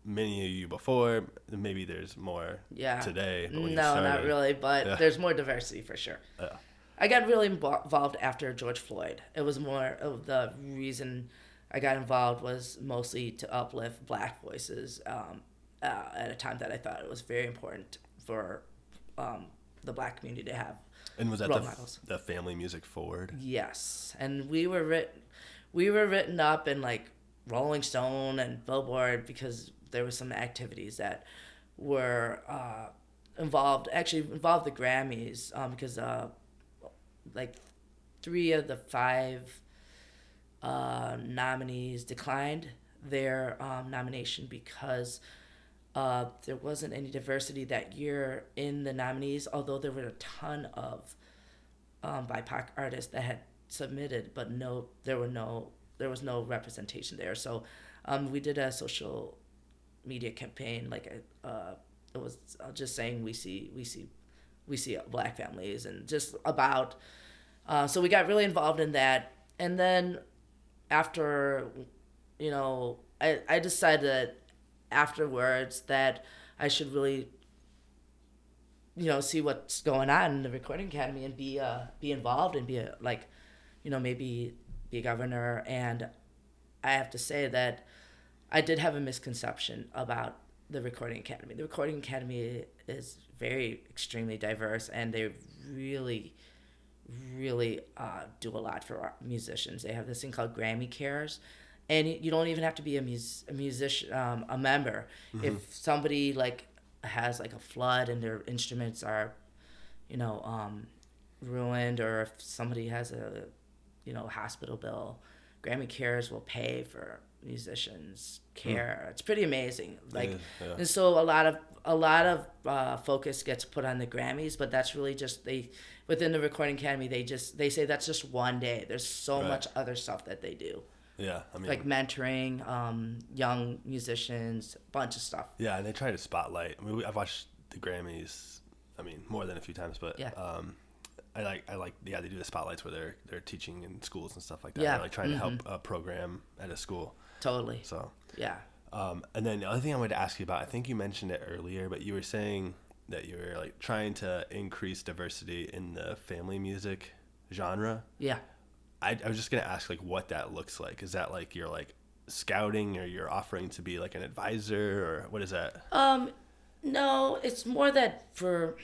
many of you before. Maybe there's more today. But when not really, but there's more diversity for sure. I got really involved after George Floyd. It was more of the reason I got involved was mostly to uplift Black voices at a time that I thought it was very important for the Black community to have. And was that role models. The family music forward? Yes, and we were written up in like Rolling Stone and Billboard because there were some activities that were involved the Grammys because like 3 of the 5 nominees declined their nomination because there wasn't any diversity that year in the nominees, although there were a ton of BIPOC artists that had submitted, but there was no representation there. So we did a social media campaign, like it was just saying we see Black families, and just about so we got really involved in that. And then after, I decided afterwards that I should really see what's going on in the Recording Academy and be involved and be maybe be a governor. And I have to say that I did have a misconception about the Recording Academy. The Recording Academy is extremely diverse, and they really do a lot for our musicians. They have this thing called Grammy Cares, and you don't even have to be a musician, a member. Mm-hmm. If somebody like has like a flood and their instruments are, ruined, or if somebody has a, hospital bill, Grammy Cares will pay for musicians' care. It's pretty amazing. And so a lot of focus gets put on the Grammys, but that's really just within the Recording Academy. They say that's just one day. There's so much other stuff that they do. Yeah, I mean, like mentoring young musicians, a bunch of stuff. Yeah, and they try to spotlight. I mean, I've watched the Grammys. I mean, more than a few times, but I like they do the spotlights where they're teaching in schools and stuff like that. Yeah, they're like trying to help a program at a school. Totally. So yeah. And then the other thing I wanted to ask you about, I think you mentioned it earlier, but you were saying that you were like trying to increase diversity in the family music genre. Yeah. I was just gonna ask like what that looks like. Is that like you're like scouting, or you're offering to be like an advisor, or what is that? No, it's more that for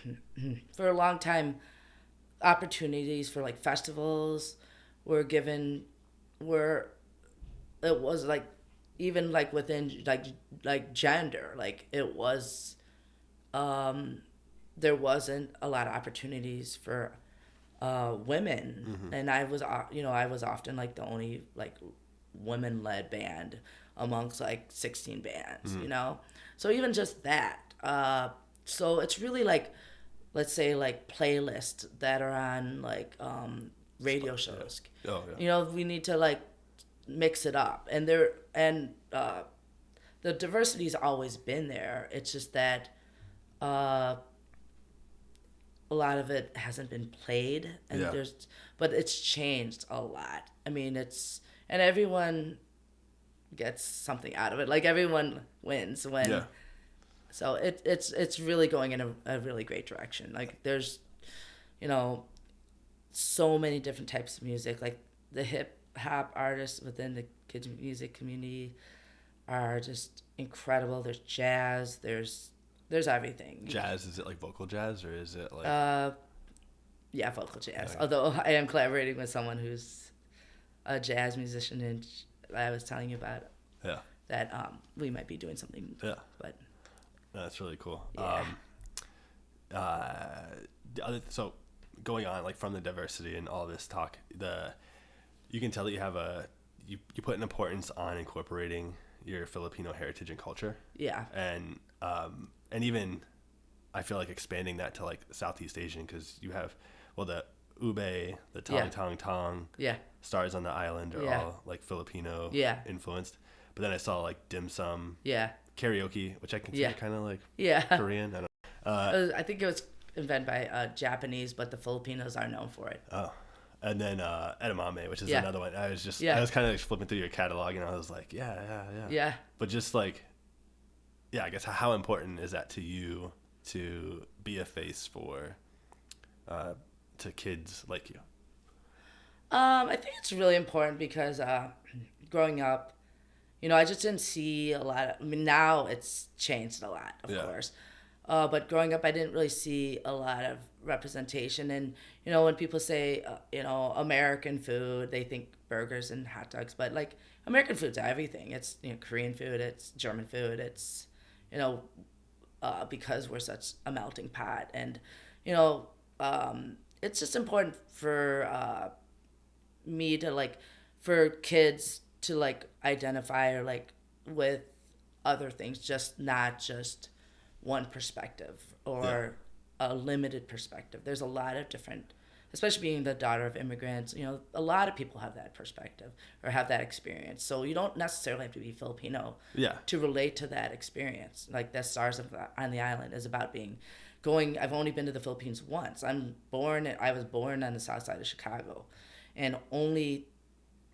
a long time, opportunities for like festivals were given, where it was like even like within like gender, like it was there wasn't a lot of opportunities for women. Mm-hmm. And I was often like the only like women-led band amongst like 16 bands. Mm-hmm. So even just that, so it's really like, let's say like playlists that are on like radio shows. Yeah. Oh, yeah. We need to like mix it up, and the diversity's always been there. It's just that a lot of it hasn't been played, and Yeah. but it's changed a lot. I mean, and everyone gets something out of it. Like everyone wins when. Yeah. So it's really going in a really great direction. Like there's, you know, so many different types of music. Like the hip hop artists within the kids music community are just incredible. There's jazz. There's everything. Jazz, is it like vocal jazz or is it like Yeah, vocal jazz. Okay. Although I am collaborating with someone who's a jazz musician, and I was telling you about yeah. that we might be doing something. Yeah. But No, that's really cool. Yeah. So going on like from the diversity and all this talk, you can tell that you have you put an importance on incorporating your Filipino heritage and culture. yeah, And even I feel like expanding that to like Southeast Asian, because you have the ube, the tong Yeah. tong tong, yeah, stars on the island are Yeah. all like Filipino Yeah. influenced. But then I saw like dim sum, yeah, karaoke, which I consider Yeah. kind of like yeah. Korean. I don't. I think it was invented by Japanese, but the Filipinos are known for it. Oh, and then edamame, which is Yeah. another one. I was Yeah. kind of like flipping through your catalog, and I was like, yeah. Yeah. But just like, yeah, I guess how important is that to you to be a face for, to kids like you? I think it's really important because growing up, I just didn't see a lot of. I mean, now it's changed a lot, of Yeah. course. But growing up, I didn't really see a lot of representation. And when people say, American food, they think burgers and hot dogs. But like American food's everything. It's Korean food. It's German food. It's because we're such a melting pot. And it's just important for me to for kids to identify or with other things, just not just one perspective or a limited perspective. There's a lot of different, especially being the daughter of immigrants, a lot of people have that perspective or have that experience. So you don't necessarily have to be Filipino Yeah. to relate to that experience. Like the Stars on the Island is about I've only been to the Philippines once. I was born on the south side of Chicago, and only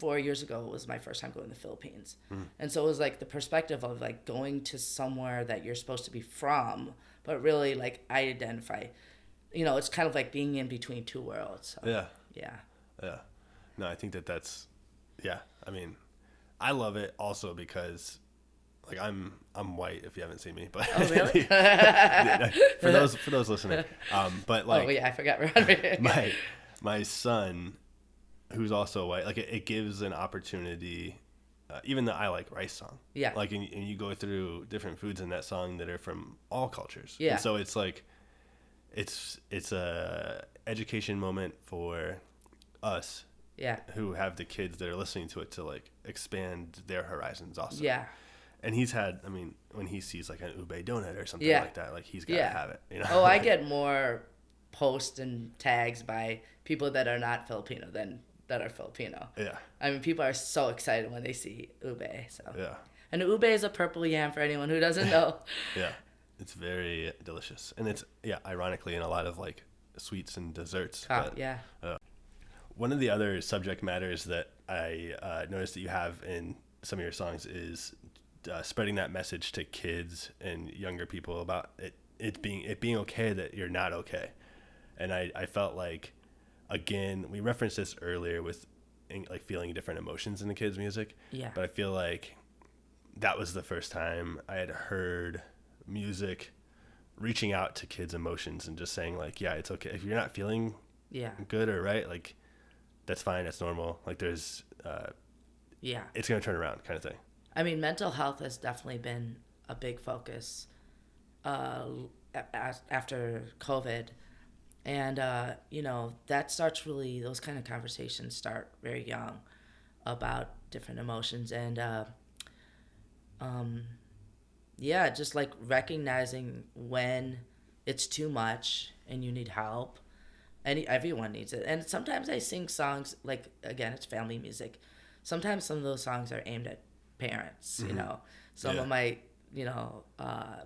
4 years ago was my first time going to the Philippines. And so it was the perspective of going to somewhere that you're supposed to be from, but really I identify, it's kind of like being in between two worlds. So, Yeah. yeah. Yeah. No, I think that's, yeah. I mean, I love it also because I'm white, if you haven't seen me, but Oh, really? for those listening. But Oh, yeah, I forgot. Right. my son, who's also white, it gives an opportunity, even though I like rice song. Yeah. And you go through different foods in that song that are from all cultures. Yeah. And so it's it's a education moment for us Yeah. who have the kids that are listening to it to expand their horizons also. Yeah. And he's had, I mean, when he sees an ube donut or something Yeah. like that, he's got to Yeah. have it. Oh, I get more posts and tags by people that are not Filipino than that are Filipino. Yeah. I mean, people are so excited when they see ube. So. Yeah. And ube is a purple yam for anyone who doesn't know. Yeah. It's very delicious. And it's, ironically in a lot of sweets and desserts. But, Yeah. one of the other subject matters that I noticed that you have in some of your songs is spreading that message to kids and younger people about it being okay that you're not okay. And I felt again, we referenced this earlier with feeling different emotions in the kids' music. Yeah. But I feel like that was the first time I had heard music reaching out to kids' emotions and just saying yeah, it's okay if you're not feeling Yeah. good or right, that's fine, that's normal. There's Yeah. it's gonna turn around kind of thing. I mean, mental health has definitely been a big focus after COVID. And, that starts really, those kind of conversations start very young about different emotions. And, just recognizing when it's too much and you need help. Everyone needs it. And sometimes I sing songs, again, it's family music. Sometimes some of those songs are aimed at parents, Some of my,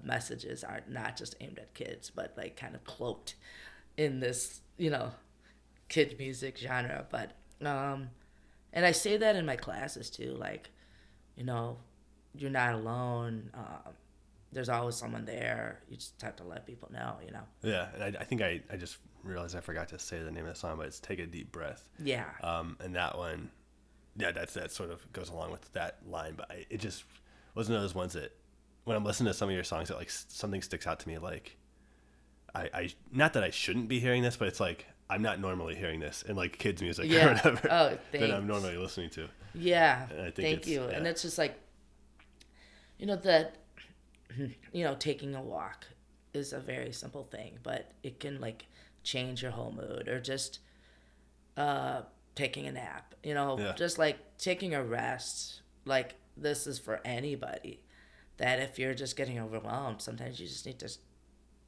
messages are not just aimed at kids, but kind of cloaked in this, kid music genre. But and I say that in my classes too, like, you're not alone. There's always someone there. You just have to let people know. Yeah, and I think I just realized I forgot to say the name of the song, but it's Take a Deep Breath. Yeah. And that one, yeah, that sort of goes along with that line, but it just wasn't one of those ones that when I'm listening to some of your songs that like something sticks out to me, like I not that I shouldn't be hearing this, but it's like I'm not normally hearing this in like kids music or whatever that I'm normally listening to. Yeah. And I think thank you. Yeah. And it's just like, that, taking a walk is a very simple thing, but it can like change your whole mood, or just taking a nap, just like taking a rest. Like, this is for anybody, that if you're just getting overwhelmed, sometimes you just need to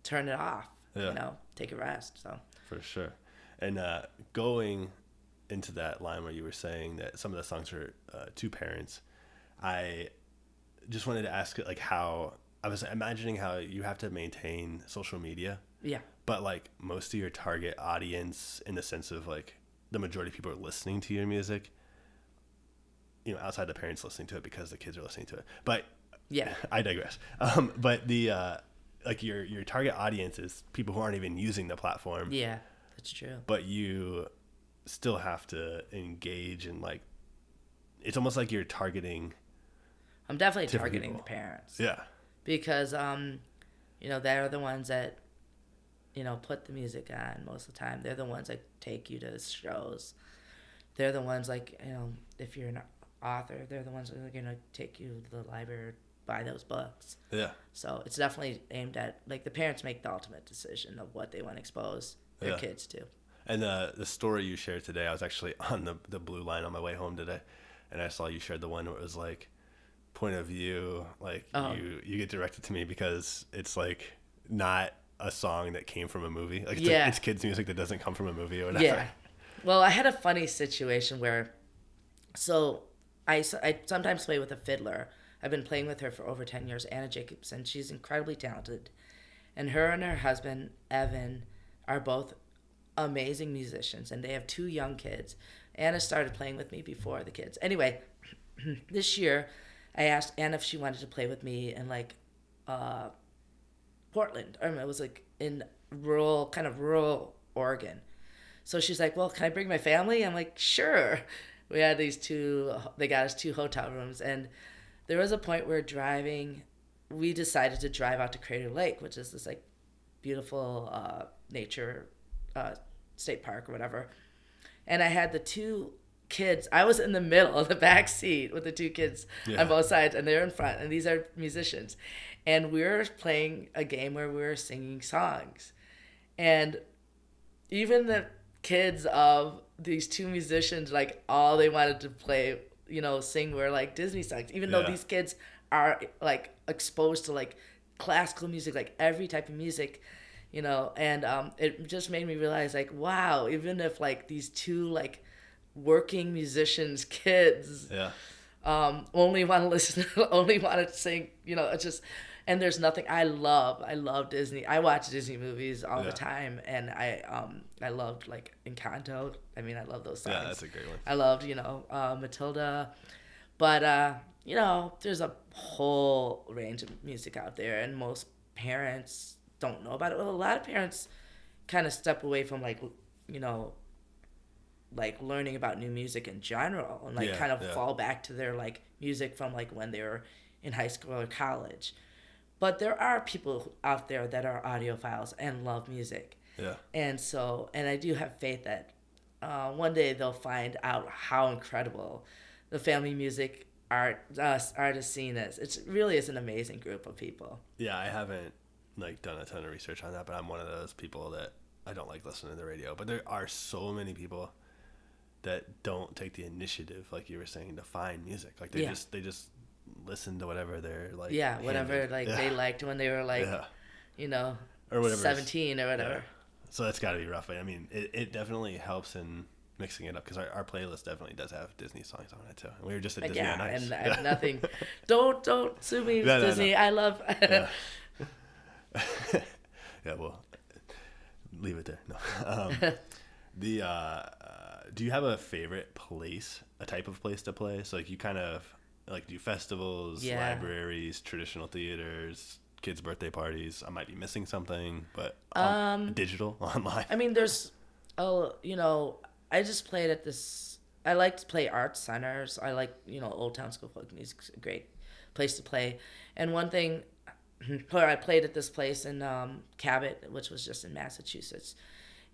turn it off, take a rest. So for sure. And going into that line where you were saying that some of the songs are two parents, I just wanted to ask, like, how I was imagining how you have to maintain social media. Yeah. But like most of your target audience, in the sense of like the majority of people are listening to your music, outside the parents listening to it because the kids are listening to it. But yeah, I digress. But the like your target audience is people who aren't even using the platform. Yeah, that's true. But you still have to engage, and like it's almost like you're targeting. I'm definitely targeting the parents. Yeah. Because they're the ones that put the music on most of the time. They're the ones that take you to shows. They're the ones, like, if you're an author, they're the ones that are going to take you to the library, buy those books. Yeah. So it's definitely aimed at, like, the parents make the ultimate decision of what they want to expose their kids to. And the story you shared today, I was actually on the Blue Line on my way home today, and I saw you shared the one where it was like point of view, like you get directed to me because it's like not a song that came from a movie. Like it's kids music that doesn't come from a movie or whatever. Yeah. Well, I had a funny situation where, so I sometimes play with a fiddler. I've been playing with her for over 10 years, Anna Jacobson. She's incredibly talented. And her husband, Evan, are both amazing musicians, and they have 2 young kids. Anna started playing with me before the kids. Anyway, this year, I asked Anna if she wanted to play with me in like Portland. It was like in rural Oregon. So she's like, well, can I bring my family? I'm like, sure. We had they got us 2 hotel rooms. And there was a point where we decided to drive out to Crater Lake, which is this like beautiful nature state park or whatever. And I had the 2 kids. I was in the middle of the back seat with the 2 kids on both sides, and they're in front, and these are musicians. And we were playing a game where we were singing songs. And even the kids of these 2 musicians, like, all they wanted to play, sing were like Disney songs, even though these kids are like exposed to like classical music, like every type of music, and it just made me realize, like, wow, even if like these 2 like working musicians kids only want to listen, only want to sing, it's just, and there's nothing. I love Disney. I watch Disney movies all the time, and I loved like Encanto. I mean, I love those songs. Yeah, that's a great one. I loved Matilda, but there's a whole range of music out there, and most parents don't know about it. Well, a lot of parents kind of step away from like like learning about new music in general, and like fall back to their like music from like when they were in high school or college. But there are people out there that are audiophiles and love music. Yeah. And I do have faith that one day they'll find out how incredible the family music artist scene is. It really is an amazing group of people. Yeah, I haven't like done a ton of research on that, but I'm one of those people that I don't like listening to the radio. But there are so many people that don't take the initiative, like you were saying, to find music. Like they just listen to whatever they're like. Yeah, whatever they liked when they were like, or whatever 17 or whatever. Yeah. So that's got to be rough. I mean, it definitely helps in mixing it up, because our playlist definitely does have Disney songs on it too. And we were just at Disney on Ice. And I have nothing. Don't sue me, Disney. No. I love. Yeah, well, leave it there. No. The do you have a favorite place, a type of place to play? So like you kind of like do festivals, libraries, traditional theaters, kids' birthday parties. I might be missing something, but digital, online. I mean, there's, I just played at this. I like to play art centers. I like, Old Town School Folk Music's a great place to play. And one thing, where I played at this place in Cabot, which was just in Massachusetts.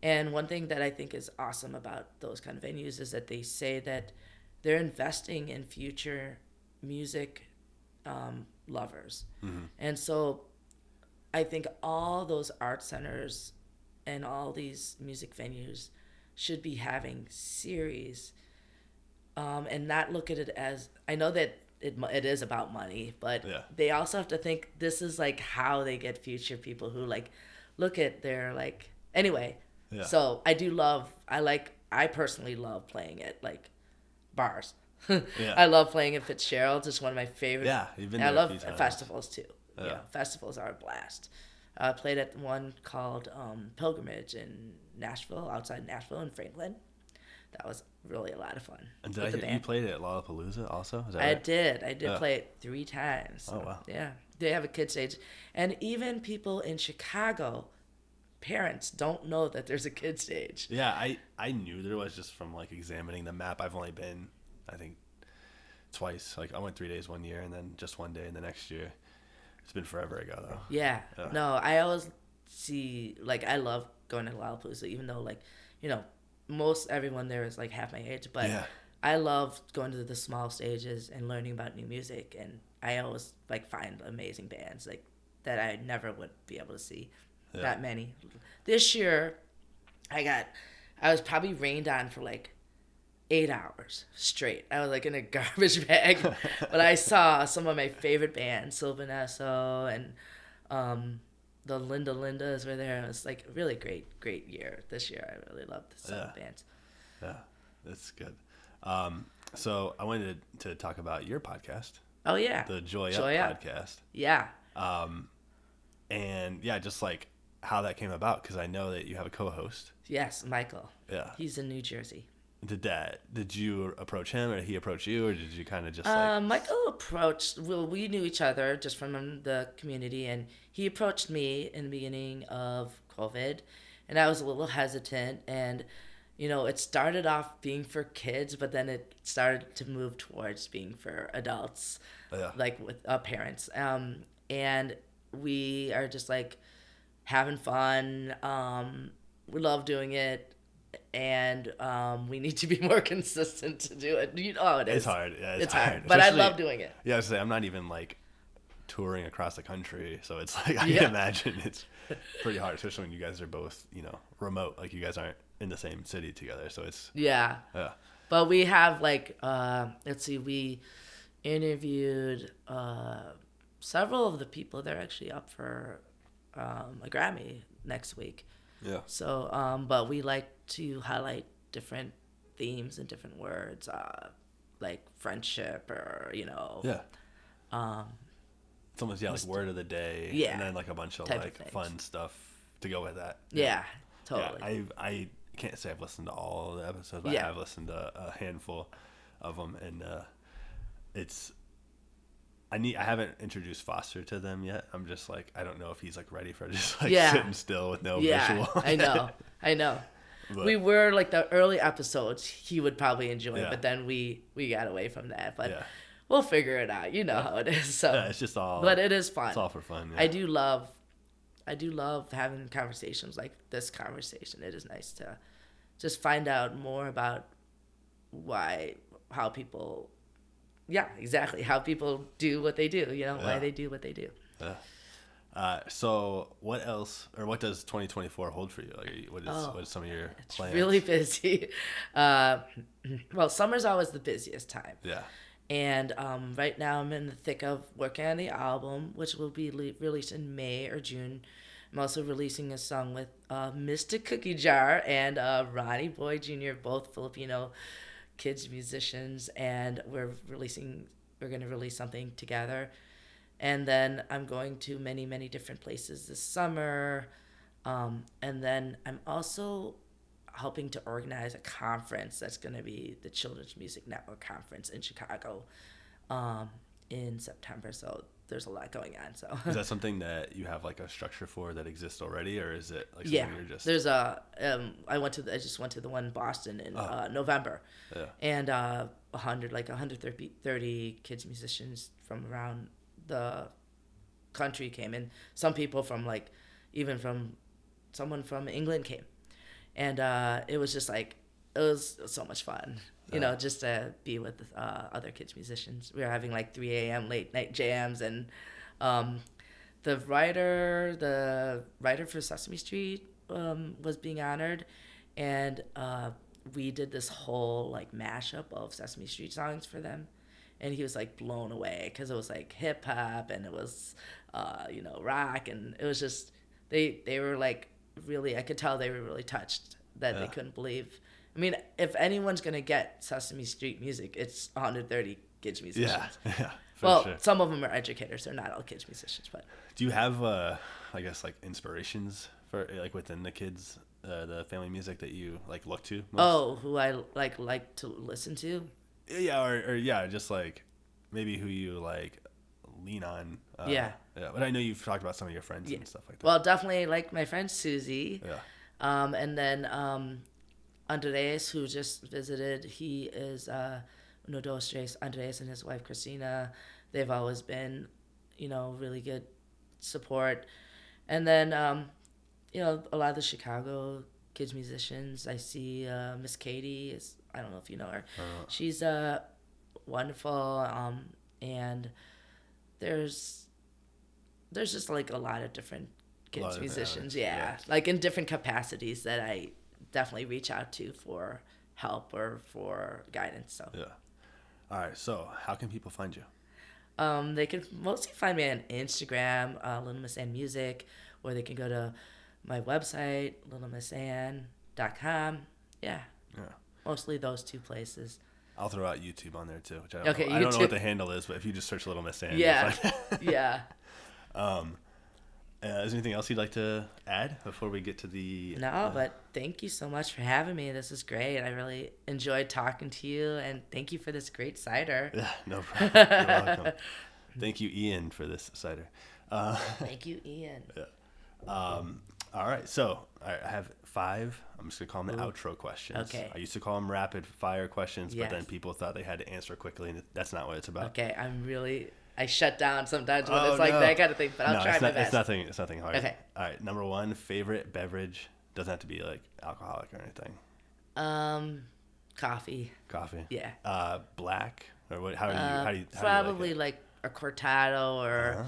And one thing that I think is awesome about those kind of venues is that they say that they're investing in future music lovers. Mm-hmm. And so I think all those art centers and all these music venues should be having series and not look at it as, I know that it is about money, but they also have to think this is like how they get future people who like look at their like, anyway. Yeah. So I personally love playing at like bars. I love playing at Fitzgerald's. It's one of my favorite. Yeah, you've been there. I love festivals too. Yeah, festivals are a blast. I played at one called Pilgrimage in Nashville, outside Nashville in Franklin. That was really a lot of fun. And did I hear you played at Lollapalooza also? Is that I right? did. I did play it 3 times. Oh, wow. Yeah. They have a kid stage. And even people in Chicago, parents don't know that there's a kid stage. Yeah, I knew there was just from like examining the map. I've only been, I think, twice. Like I went 3 days one year and then just one day in the next year. It's been forever ago though. Yeah. No, I always see, like I love going to Lollapalooza, even though like, most everyone there is like half my age, but I love going to the small stages and learning about new music, and I always like find amazing bands like that I never would be able to see. That many. This year, I was probably rained on for like 8 hours straight. I was like in a garbage bag, but I saw some of my favorite bands, Sylvanesso and the Lindas were there. It was like a really great year this year. I really loved some bands. Yeah, that's good. So I wanted to talk about your podcast. Oh yeah, the Joy Up podcast. Yeah. And yeah, just like how that came about, because I know that you have a co-host. Yes, Michael. Yeah. He's in New Jersey. Did you approach him, or did he approach you, or did you kind of just Michael approached, well, we knew each other just from the community, and he approached me in the beginning of COVID, and I was a little hesitant, and it started off being for kids, but then it started to move towards being for adults, like with parents, and we are just like having fun. We love doing it. And we need to be more consistent to do it. It is. It's hard. Yeah, it's hard. But I love doing it. Yeah, I was say I'm not even like touring across the country, so it's like I can imagine it's pretty hard, especially when you guys are both remote. Like you guys aren't in the same city together, so it's yeah. But we have like let's see, we interviewed several of the people that are actually up for a Grammy next week. Yeah. So, but we like to highlight different themes and different words, like friendship or, Yeah. It's almost, like word of the day. Yeah. And then like a bunch of like fun stuff to go with that. Yeah, totally. Yeah, I can't say I've listened to all the episodes, but I have listened to a handful of them, and I haven't introduced Foster to them yet. I'm just like, I don't know if he's like ready for just like sitting still with no visual. I know. But we were like the early episodes he would probably enjoy, but then we got away from that. But we'll figure it out. You know how it is. So it's just all. But it is fun. It's all for fun. Yeah. I do love having conversations like this conversation. It is nice to just find out more about how people. Yeah, exactly. How people do what they do, why they do what they do. Yeah. So what else, or what does 2024 hold for you? Like, what is some of your plans? It's really busy. Well, summer's always the busiest time. Yeah. And right now I'm in the thick of working on the album, which will be released in May or June. I'm also releasing a song with Mr. Cookie Jar and Ronnie Boy Jr., both Filipino kids musicians, and we're going to release something together. And then I'm going to many different places this summer. And then I'm also helping to organize a conference that's going to be the Children's Music Network Conference in Chicago in September. So there's a lot going on. So Is that something that you have like a structure for that exists already, or is it like something yeah, you're just? there's a I just went to the one in Boston in November, Yeah. and 130 kids musicians from around the country came in. Some people from like even from someone from England came, and it was just like it was so much fun. You know, just to be with other kids musicians. We were having like 3 a.m. late night jams, and the writer for Sesame Street was being honored, and we did this whole like mashup of Sesame Street songs for them, and he was like blown away because it was like hip hop and it was rock, and it was just they were like really, I could tell they were really touched that they couldn't believe. I mean, if anyone's gonna get Sesame Street music, it's 130 kids musicians. Yeah. Well, Sure. some of them are educators; they're not all kids musicians. But Do you have, I guess, like inspirations for like within the kids, the family music that you like look to most? who I like to listen to? Yeah, or yeah, just like maybe who you like lean on. Yeah. Yeah, but I know you've talked about some of your friends and stuff like that. Well, definitely like my friend Susie. Yeah. And then Andres, who just visited, he is uno dos tres. Andres and his wife Christina, they've always been, really good support. And then, a lot of the Chicago kids musicians. I see Miss Katie is. I don't know if you know her. She's wonderful. And there's just like a lot of different kids musicians. Yeah, like in different capacities that I definitely reach out to for help or for guidance. So Yeah. All right. So how can people find you? they can mostly find me on Instagram, Little Miss Ann Music, or they can go to my website, littlemissann.com. Yeah, mostly those two places. I'll throw out YouTube on there too. Which I Okay, don't know what YouTube. the handle is, but if you just search Little Miss Ann, Yeah, you'll find it. yeah. Is there anything else you'd like to add before we get to the? No, but thank you so much for having me. This is great. I really enjoyed talking to you, and thank you for this great cider. Yeah, no problem. You're welcome. Thank you, Ian, for this cider. Thank you, Ian. All right, so I have 5. I'm just gonna call them the outro questions. Okay. I used to call them rapid fire questions, but then Yes. people thought they had to answer quickly, and that's not what it's about. Okay, I shut down sometimes when Oh, it's like no. that kind of thing, but I'll No, try it's my not, best. It's nothing hard. Okay. All right. Number 1, favorite beverage. Doesn't have to be like alcoholic or anything. Coffee. Coffee. Yeah. Black or what? How do you Probably like like a cortado or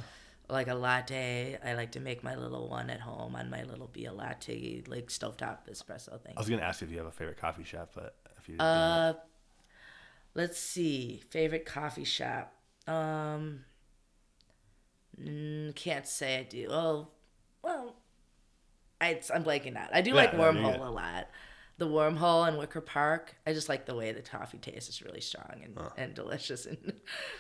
like a latte. I like to make my little one at home on my little Bia latte, like stovetop espresso thing. I was gonna ask if you have a favorite coffee shop, but if you Let's see. Favorite coffee shop. Can't say I do. Oh, well, I'm blanking out. I do like Wormhole a lot. The Wormhole in Wicker Park. I just like the way the coffee tastes. It's really strong and delicious, and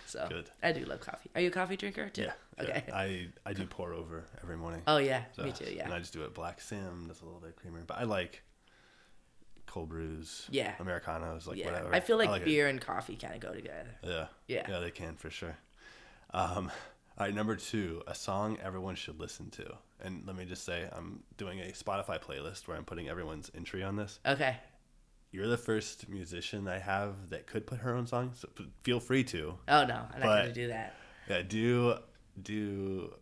so Good. I do love coffee. Are you a coffee drinker too? Yeah. Okay. I do pour over every morning. Oh yeah, So- me too. Yeah. And I just do it black sim, just a little bit creamer. But I like cold brews. Yeah. Americanos, like Yeah. whatever. I feel like it. beer and coffee kind of go together. Yeah. Yeah. Yeah, they can for sure. All right, number 2, a song everyone should listen to. And let me just say, I'm doing a Spotify playlist where I'm putting everyone's entry on this. Okay. You're the first musician I have that could put her own song, so feel free to. Oh no, I'm not But- gonna do that. Yeah, do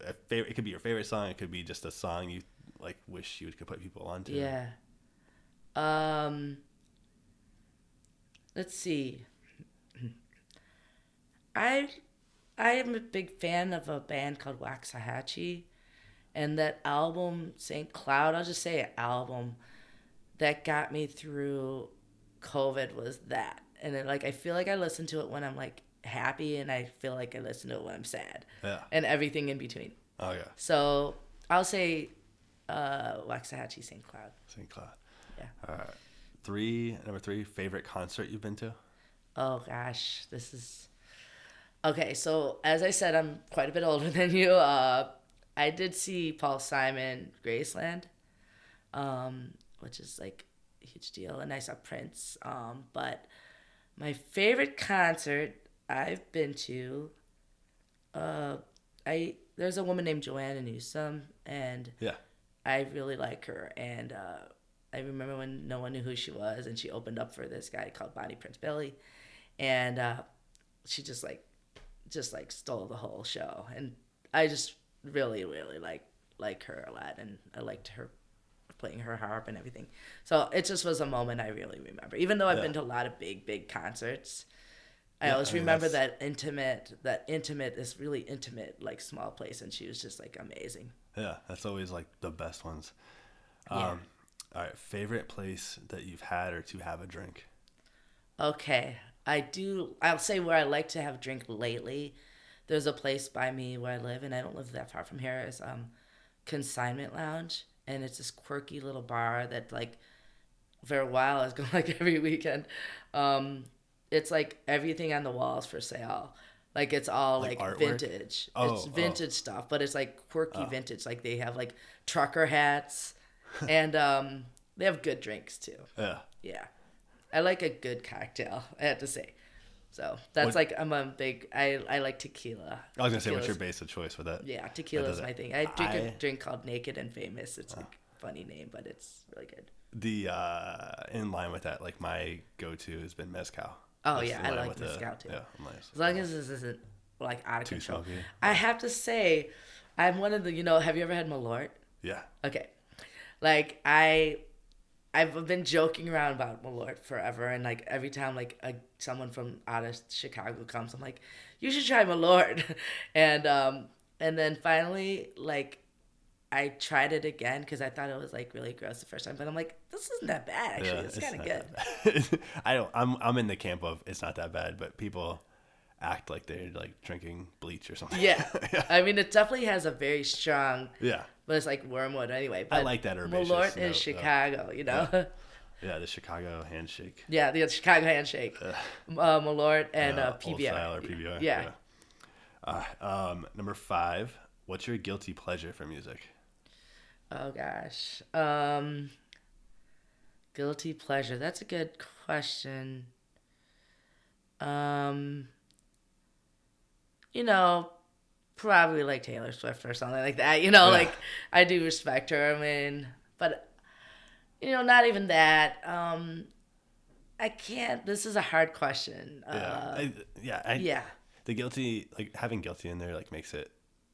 a favorite. It could be your favorite song. It could be just a song you like wish you could put people onto. Yeah. Let's see. I am a big fan of a band called Waxahachie, and that album St. Cloud. I'll just say an album that got me through COVID was that, and I feel like I listen to it when I'm like happy, and I feel like I listen to it when I'm sad, Yeah. and everything in between. Oh yeah. So I'll say Waxahachie St. Cloud. St. Cloud. Yeah. Number 3, favorite concert you've been to? Oh gosh, this is okay. So as I said, I'm quite a bit older than you. I did see Paul Simon Graceland. which is like a huge deal. And I saw Prince. But my favorite concert I've been to, there's a woman named Joanna Newsom, and I really like her. And I remember when no one knew who she was, and she opened up for this guy called Bonnie Prince Billy, and she just stole the whole show. And I just really like her a lot, and I liked her playing her harp and everything. So it just was a moment I really remember. Even though I've been to a lot of big concerts, I always remember that intimate, this really intimate, like, small place, and she was just, like, amazing. Yeah, that's always, like, the best ones. Yeah. All right, favorite place that you've had or to have a drink? Okay, I'll say where I like to have a drink lately. There's a place by me where I live, and I don't live that far from here. It's Consignment Lounge, and it's this quirky little bar that, like, for a while I was going, like, every weekend. It's like everything on the walls for sale. Like, it's all like vintage. It's vintage stuff, but it's like quirky vintage. Like, they have like trucker hats, and they have good drinks too. Yeah. I like a good cocktail, I have to say. So that's I like tequila. I was gonna say, what's your base of choice with that? Yeah, tequila is my thing. I drink a drink called Naked and Famous. It's like a funny name, but it's really good. In line with that, like, my go-to has been mezcal. Oh, yeah, I like mezcal too. Yeah, as long as this isn't, like, out of control. Smoky. I have to say, I'm one of the, have you ever had Malort? Yeah. Okay. Like, I've been joking around about Malort forever, and, like, every time, like, someone from out of Chicago comes, I'm like, you should try Malort. And then finally, like, I tried it again because I thought it was, like, really gross the first time, but I'm like, this isn't that bad, actually. Yeah, it's kind of good. I'm in the camp of it's not that bad, but people act like they're, like, drinking bleach or something. Yeah. I mean, it definitely has a very strong, but it's like wormwood anyway. But I like that herbaceous Malort is Chicago, Yeah, the Chicago handshake. Yeah, the Chicago handshake. Malort and PBR. Old style or PBR. Yeah. Number 5, what's your guilty pleasure for music? Oh, gosh. Guilty pleasure. That's a good question. Probably like Taylor Swift or something like that. Like, I do respect her. I mean, but, not even that. I can't. This is a hard question. The guilty, like, having guilty in there, like, makes it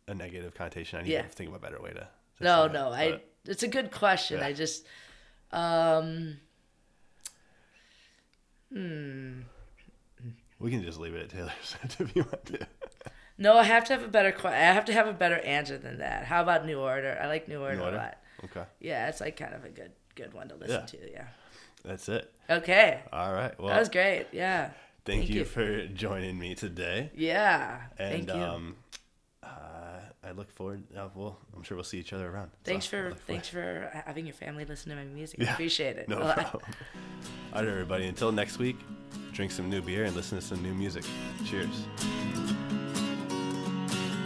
a negative connotation. I need to think of a better way to No. It's a good question. I just, We can just leave it at Taylor Swift if you want to. No, I have to have a better answer than that. How about New Order? I like New Order a lot. Okay. Yeah, it's like kind of a good one to listen to. Yeah. That's it. Okay. All right. Well, that was great. Yeah. Thank you for joining me today. Yeah. And thank you. I look forward. I'm sure we'll see each other around. Thanks for having your family listen to my music. I appreciate it. No problem. All right, everybody. Until next week, drink some new beer and listen to some new music. Cheers.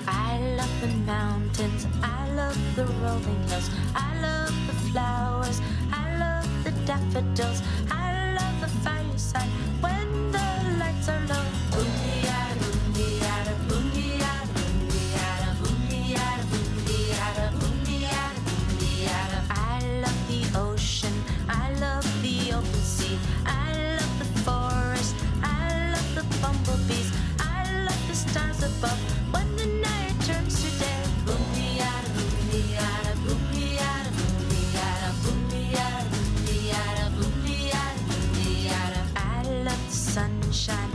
I love the mountains, I love the rolling hills, I love the flowers, I love the daffodils, I love the fireside when the lights are low. Boom-de-yada, boom-de-yada, boom-de-yada, boom-de-yada, boom-de-yada, boom-de-yada, boom-de-yada, boom-de-yada. I love the ocean, I love the open sea, I love the forest, I love the bumblebees, I love the stars above when the night turns to day. Boom-de-yada, boom-de-yada, boom-de-yada, boom-de-yada, boom-de-yada, boom-de-yada, boom-de-yada, boom-de-yada. I love the sunshine,